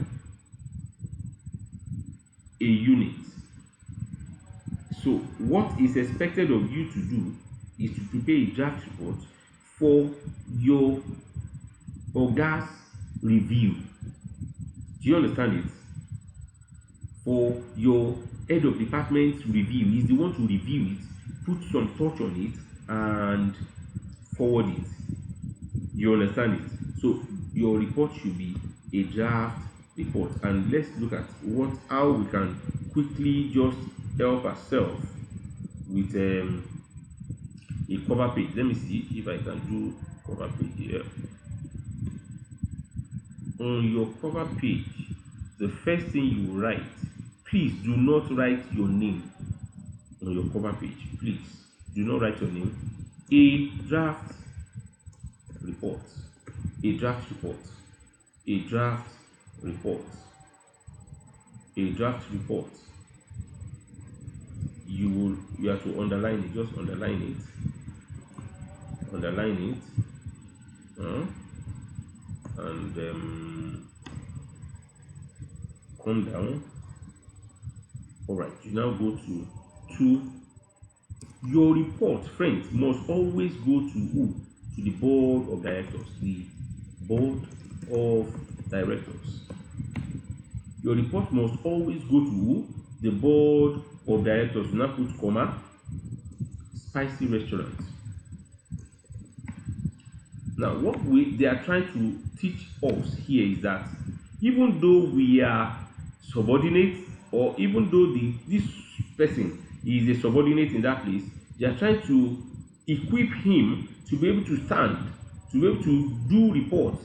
a unit. So what is expected of you to do is to prepare a draft report for your Oga's review. Do you understand it? For your head of department's review. He's the one to review it, put some touch on it, and forward it. You understand it? So your report should be a draft report. And let's look at how we can quickly just help ourselves with a cover page. Let me see if I can do cover page here. On your cover page, the first thing you write, please do not write your name on your cover page. Please do not write your name. A draft report. A draft report. A draft report. A draft report. You have to underline it. Just underline it. Underline it. And come down. Alright, you now go to your report, friends, must always go to who? To the board of directors. The board of directors. Your report must always go to who? The board of directors. You now put comma, spicy restaurant. Now, what they are trying to teach us here is that even though we are subordinates, or even though this person is a subordinate in that place, they are trying to equip him to be able to stand, to be able to do reports,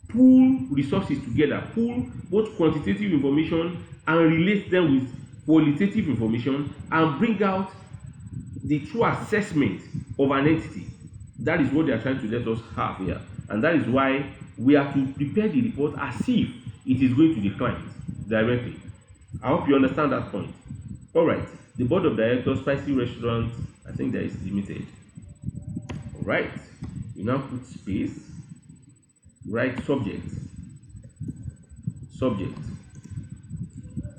pull resources together, pull both quantitative information and relate them with qualitative information, and bring out the true assessment of an entity. That is what they are trying to let us have here, and that is why we have to prepare the report as if it is going to the client directly. I hope you understand that point. Alright, the board of directors, spicy restaurant, I think that is limited. Alright, you now put space, write subject. Subject.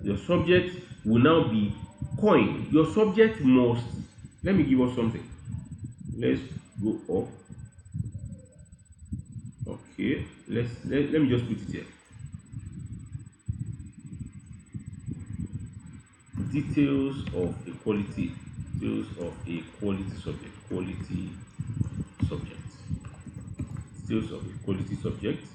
Your subject will now be coin. Your subject must, let me give us something. Let's go up. Okay, let me just put it here. Details of a quality subject. Details of a quality subject.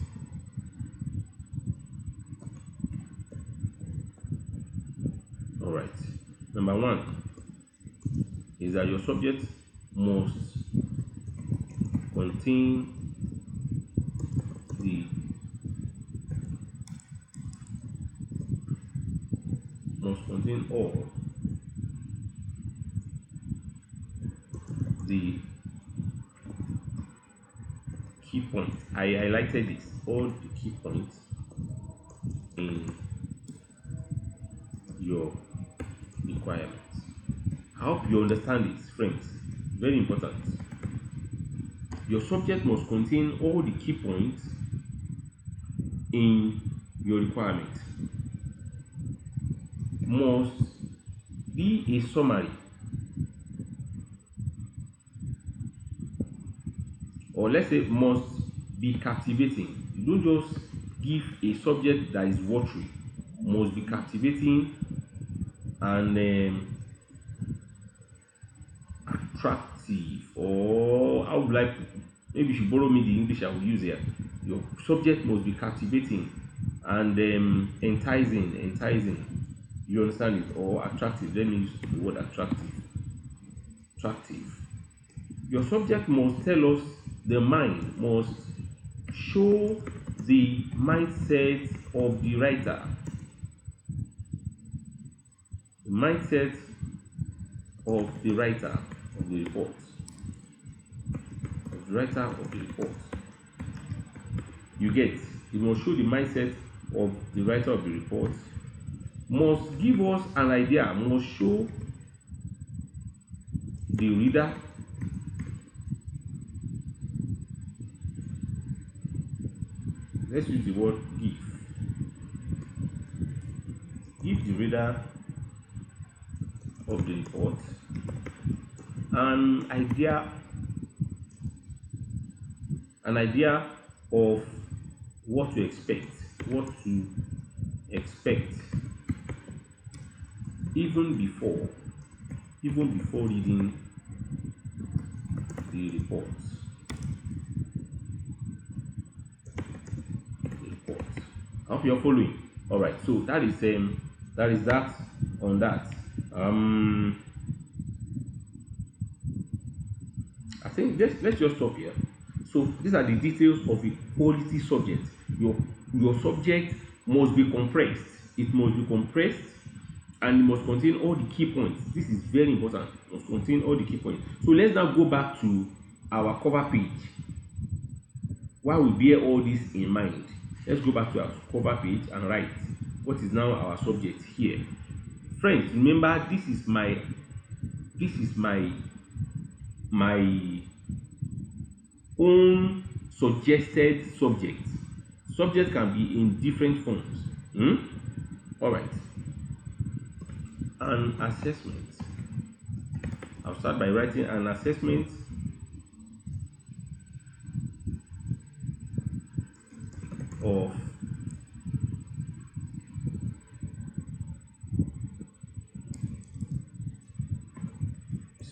Number one is that your subject must contain all the key points. I highlighted this, all the key points in your requirements. I hope you understand this, friends. Very important. Your subject must contain all the key points in your requirement. Must be a summary, or let's say must be captivating. You don't just give a subject that is watery. Must be captivating and attractive, or how would I, maybe you should borrow me the English I will use here. Your subject must be captivating and enticing. You understand it? Or attractive. Let me use the word attractive. Your subject must tell us the mind, must show the mindset of the writer. The mindset of the writer of the report. Of the writer of the report. You get, it must show the mindset of the writer of the report. Must give us an idea, must show the reader let's use the word give the reader of the report an idea of what to expect even before reading the report. I hope you're following. All right, so that is that on that. I think let's just stop here. So these are the details of a quality subject. Your subject must be compressed. It must be compressed, and it must contain all the key points. This is very important. It must contain all the key points. So let's now go back to our cover page. While we bear all this in mind, let's go back to our cover page and write what is now our subject here. Friends, remember this is my own suggested subject. Subject can be in different forms. All right. An assessment. I'll start by writing an assessment of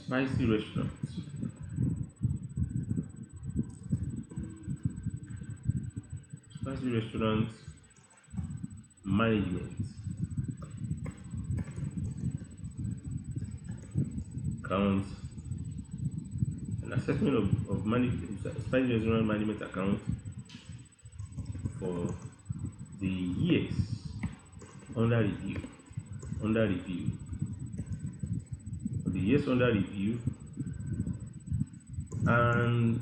spicy restaurants. Spicy restaurants management. Accounts. An assessment of spicy restaurant management account for the years under review. The years under review and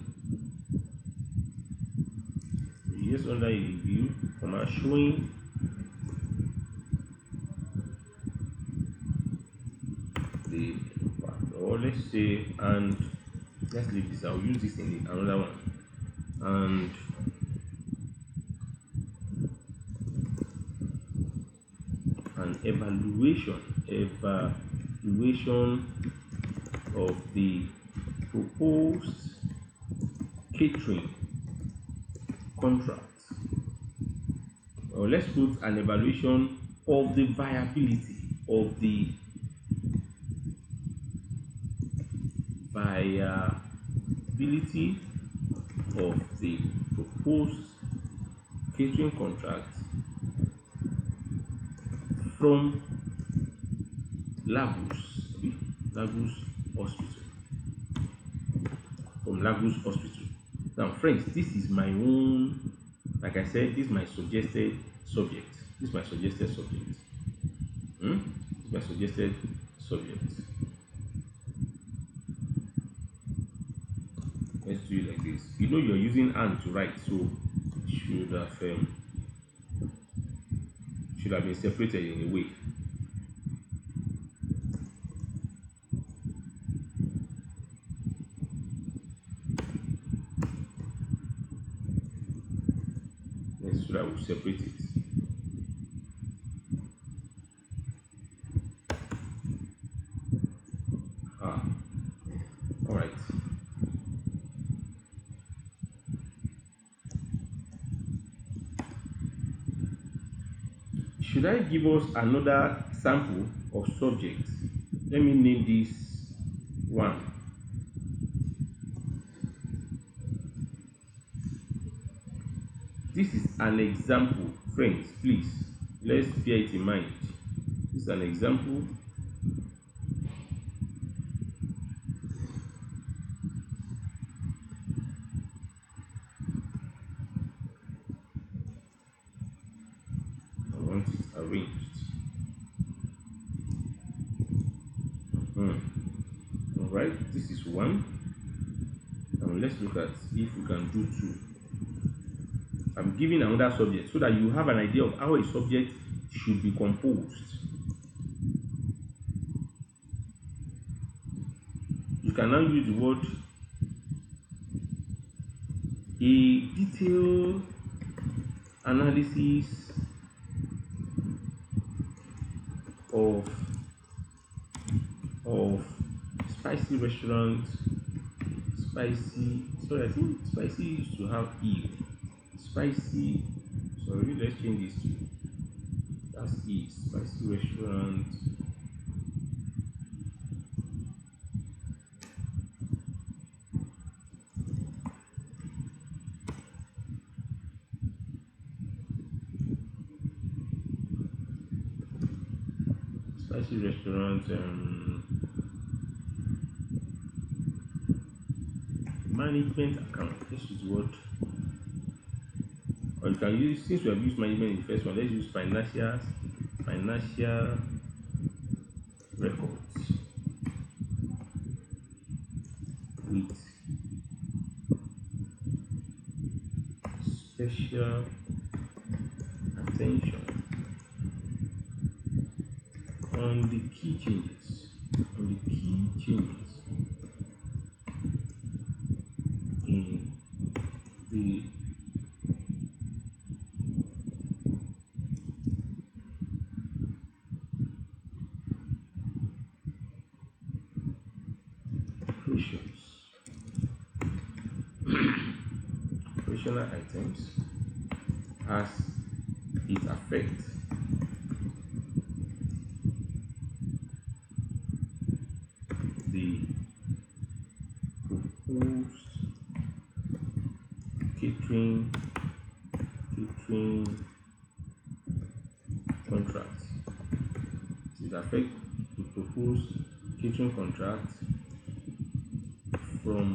the years under review showing the, or let's say, and let's leave this. I'll use this in another one. And an evaluation of the proposed catering contract, or let's put an evaluation of the viability of the proposed catering contract from Lagos, Lagos Hospital. From Lagos Hospital. Now, friends, this is my own, like I said, this is my suggested subject. This is my suggested subject. This is my suggested subject. Let's do it like this. You know you're using hand to write, so it should have been separated in a way. So that will separate it. All right. Should I give us another sample of subject? Let me name this one. This is an example, friends. Please, let's bear it in mind. This is an example. I want it arranged. All right, this is one. Now let's look at if we can do two. I'm giving another subject so that you have an idea of how a subject should be composed. You can now use the word a detailed analysis of spicy restaurant. Spicy, sorry, I think spicy used to have E. Spicy, sorry, let's change this to, that's E, spicy restaurant. Spicy restaurant, management account. Let's use the word, or you can use, since we have used management in the first one, let's use financial records with special attention on the key changes, in the operational items as it affects the proposed catering contract. It affects the proposed catering contract from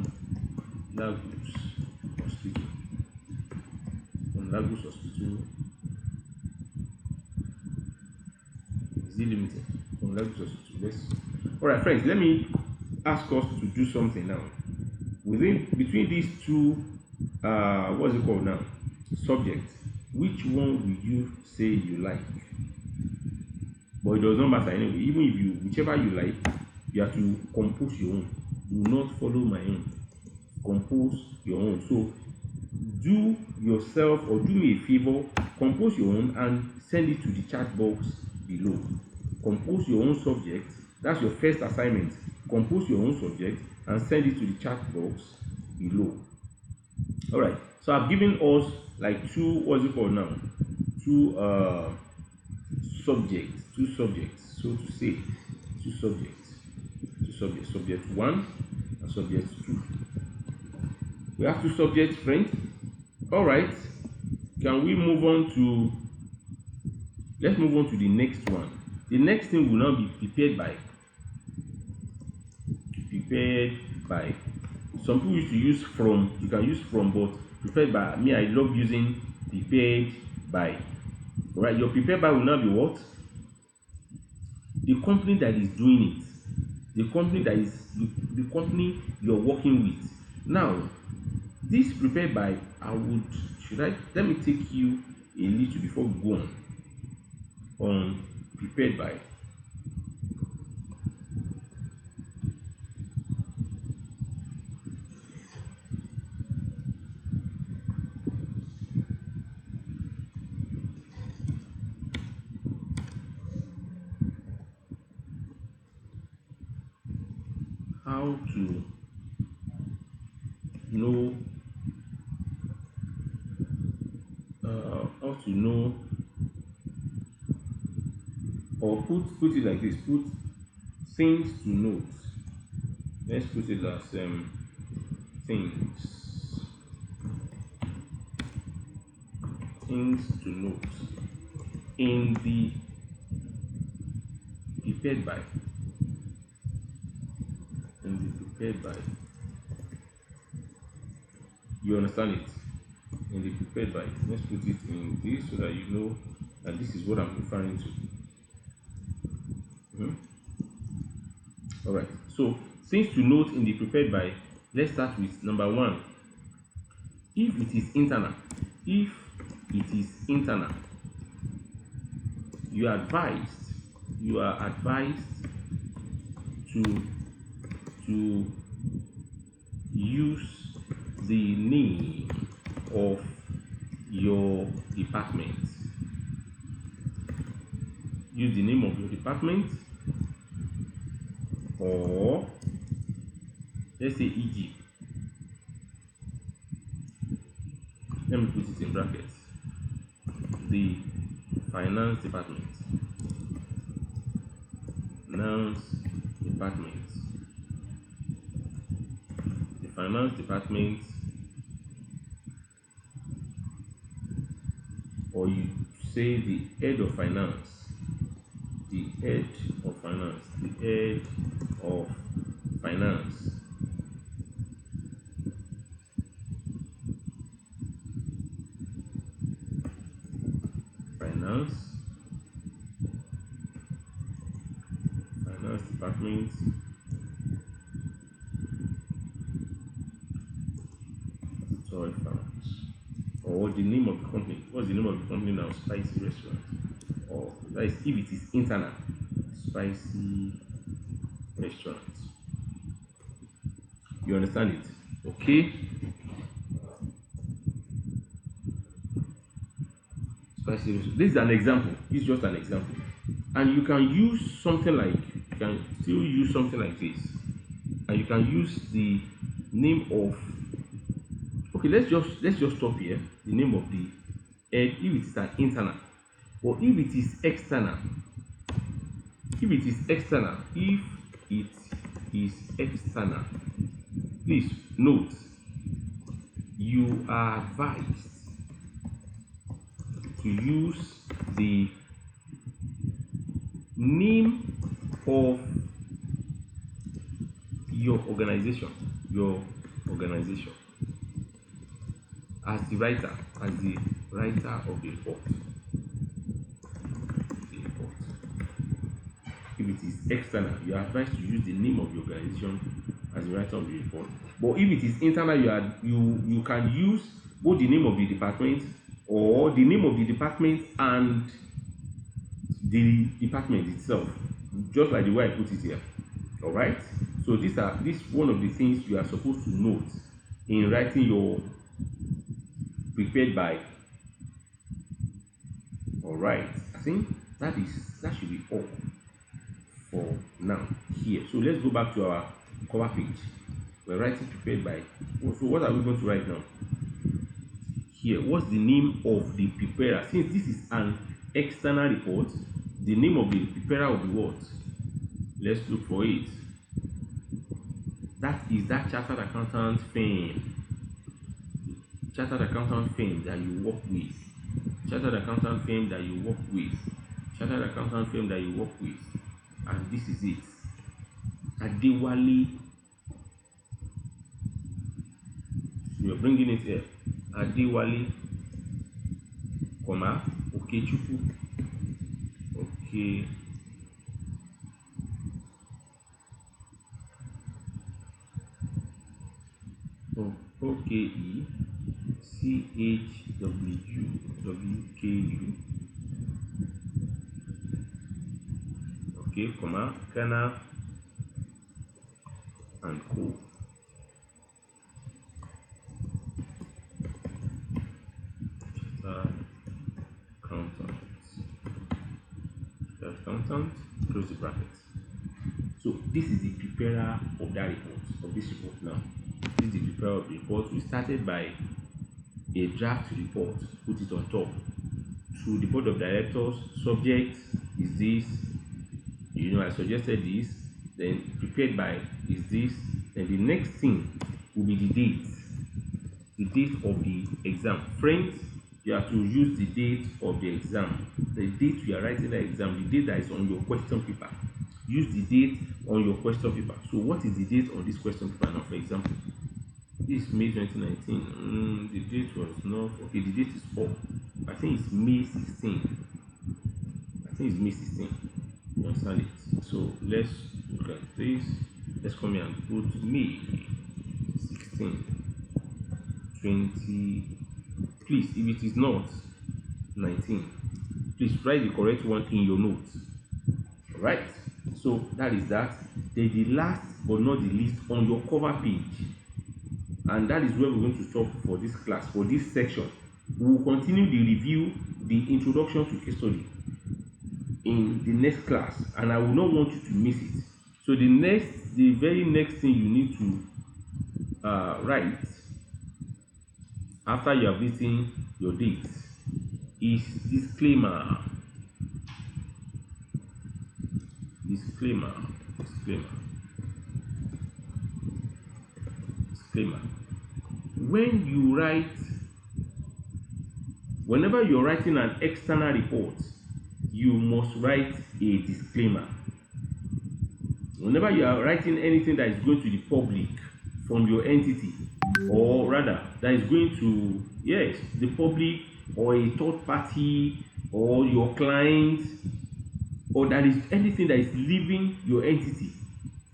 Lagos Hospital. Is it limited? From Lagos Hospital. All right, friends. Let me ask us to do something now. Between these two, what's it called now? Subjects. Which one will you say you like? But it does not matter anyway. Even if whichever you like, you have to compose your own. Do not follow my own. Compose your own. So do yourself, or do me a favor, compose your own and send it to the chat box below. Compose your own subject. That's your first assignment. Compose your own subject and send it to the chat box below. All right, so I've given us like two, what's it called now, two subjects, so to say, two subjects, subject 1 and subject 2. We have two subjects, friends. All right, can we move on to, let's move on to the next one. The next thing will now be prepared by. Prepared by. Some people used to use from. You can use from, but prepared by. Me, I love using prepared by. Alright, your prepared by will now be what? The company that is doing it. The company that is the company you're working with. Now, this prepared by, let me take you a little before we go on prepared by. How to know or put it like this, put things to note. Let's put it as things to note in the prepared by. You understand it? In the prepared by. Let's put it in this so that you know that this is what I'm referring to. Alright, so things to note in the prepared by. Let's start with number 1. If it is internal, you are advised to use the name of your department. Use the name of your department, or let's say e.g. let me put it in brackets, the finance department. The finance department, or you say the head of finance. Finance department, toy farms, or the name of the company. What's the name of the company now? Spicy Restaurant. Or that is if it is internal, Spicy Restaurant. You understand it? Okay. Spicy Restaurant. This is an example. This is just an example. And you can use something like, you can still use something like this. And you can use the name of, okay, let's just stop here. The name of the head if it is an internal, or if it is external. Please note, you are advised to use the name of your organization as the writer of the report. If it is external, you are advised to use the name of the organization as the writer of the report. But if it is internal, you can use both the name of the department, or the name of the department and the department itself, just like the way I put it here. All right. So this one of the things you are supposed to note in writing your prepared by. All right. I think that should be all for now here. So let's go back to our cover page. We're writing prepared by. So what are we going to write now? Here, what's the name of the preparer? Since this is an external report, the name of the preparer will be what? Let's look for it. That is that chartered accountant firm that you work with. chartered accountant firm that you work with, and this is it. Adewale, you are bringing it here. Adewale, comma, Okechukwu, okay. OKECHWWKU, okay, comma, Ghana and Co. Accountant, close the brackets. So this is the preparer of that report, of this report now. This is the preparer of the report. We started by a draft report, put it on top. To the board of directors, subject is this, I suggested this, then prepared by is this, then the next thing will be the date of the exam. Friends, you have to use the date of the exam, the date you are writing the exam, the date that is on your question paper. Use the date on your question paper. So what is the date on this question paper now? For example, this is May 2019. The date was not okay. The date is 4. I think it's May 16. You understand it? So let's look at this. Let's come here and put May 16, 20. Please, if it is not 19, please write the correct one in your notes. Right? So that is that. Then the last but not the least, on your cover page, and that is where we're going to stop for this class, for this section. We will continue the review, the introduction to case study in the next class, and I will not want you to miss it. So the very next thing you need to write after you have written your dates is disclaimer. Whenever you're writing an external report, you must write a disclaimer. Whenever you are writing anything that is going to the public from your entity, or rather that is going to the public or a third party or your client, or that is anything that is leaving your entity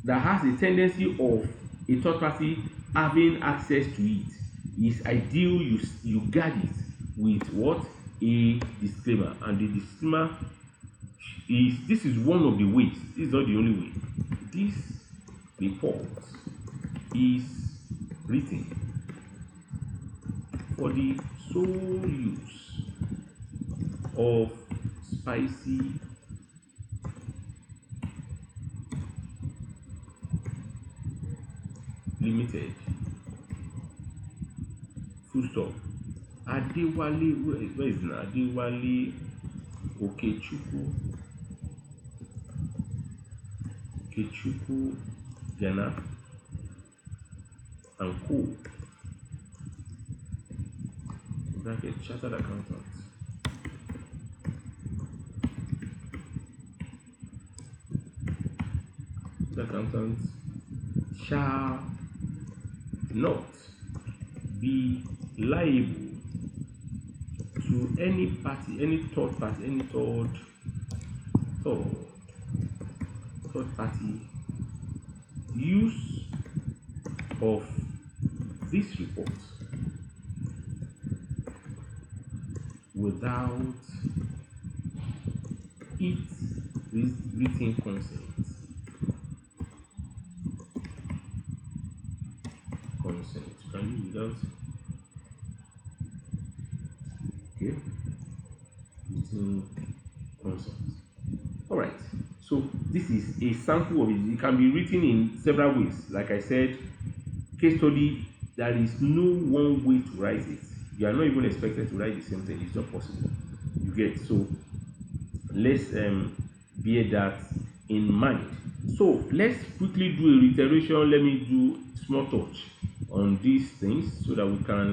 that has a tendency of a third party having access to it, is ideal you guard it with what? A disclaimer. And the disclaimer this is one of the ways, this is not the only way. This report is written for the sole use of Spicy Limited. Full stop. Adewale, where is it? Adewale Okechukwu, Ghana and Co. Bracket chartered accountants. The accountants shall not be liable to any party, any third party use of this report without its written consent. Can you without written consent? All right. So this is a sample of it. It can be written in several ways. Like I said, case study, there is no one way to write it. You are not even expected to write the same thing. It's not possible. You get? So let's bear that in mind. So let's quickly do a reiteration. Let me do small touch on these things so that we can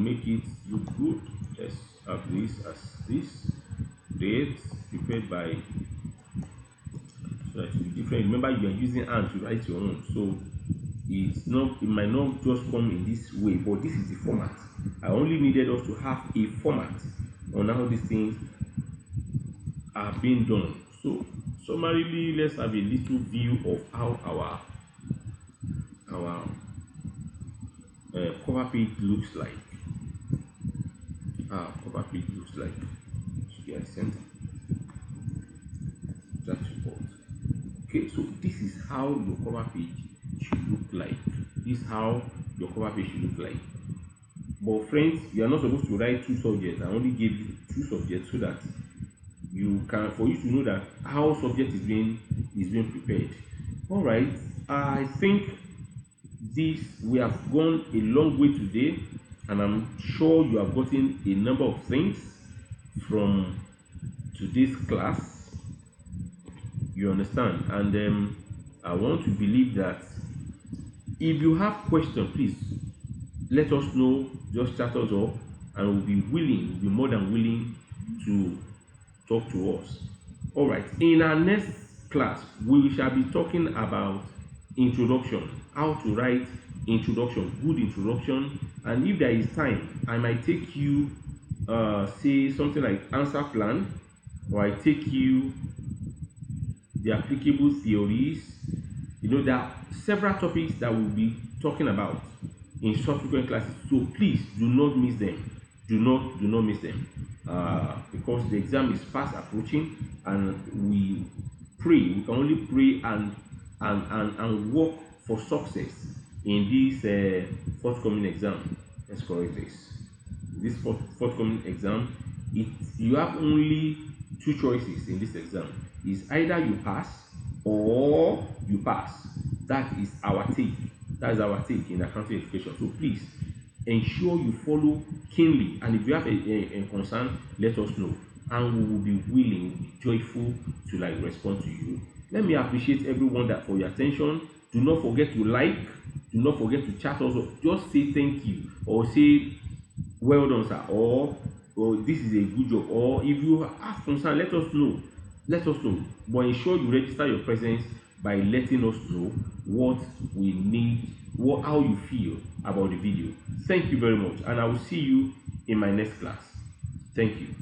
make it look good. let's have this as this date prepared by, so that it will be different. Remember, you are using hand to write your own, so it might not just come in this way, but this is the format. I only needed us to have a format on how these things are being done. So summarily, let's have a little view of how our cover page looks like. Cover page looks like. Should be at the center. That report. Okay, so this is how your cover page should look like. This is how your cover page should look like. But friends, you are not supposed to write two subjects. I only gave you two subjects so that you can, for you to know that how subject is being prepared. All right, I think we have gone a long way today, and I'm sure you have gotten a number of things from today's class. You understand? And I want to believe that if you have questions, please let us know. Just chat us up, and we'll be more than willing to talk to us. All right, in our next class we shall be talking about introduction, how to write introduction, good introduction. And if there is time, I might take you say something like answer plan, or I take you the applicable theories. You know, there are several topics that we'll be talking about in subsequent classes, so please do not miss them. Do not miss them, because the exam is fast approaching, and we can only pray and work for success in this forthcoming exam. Let's correct this forthcoming exam. You have only two choices in this exam. Is either you pass or you pass. That is our take. That is our take in accounting education. So please ensure you follow keenly, and if you have a concern, let us know, and we will be willing, joyful to respond to you. Let me appreciate everyone that for your attention. Do not forget to like. Do not forget to chat us. Just say thank you, or say well done, sir, or this is a good job, or if you have concern, let us know. But ensure you register your presence by letting us know what we need, how you feel about the video. Thank you very much, and I will see you in my next class. Thank you.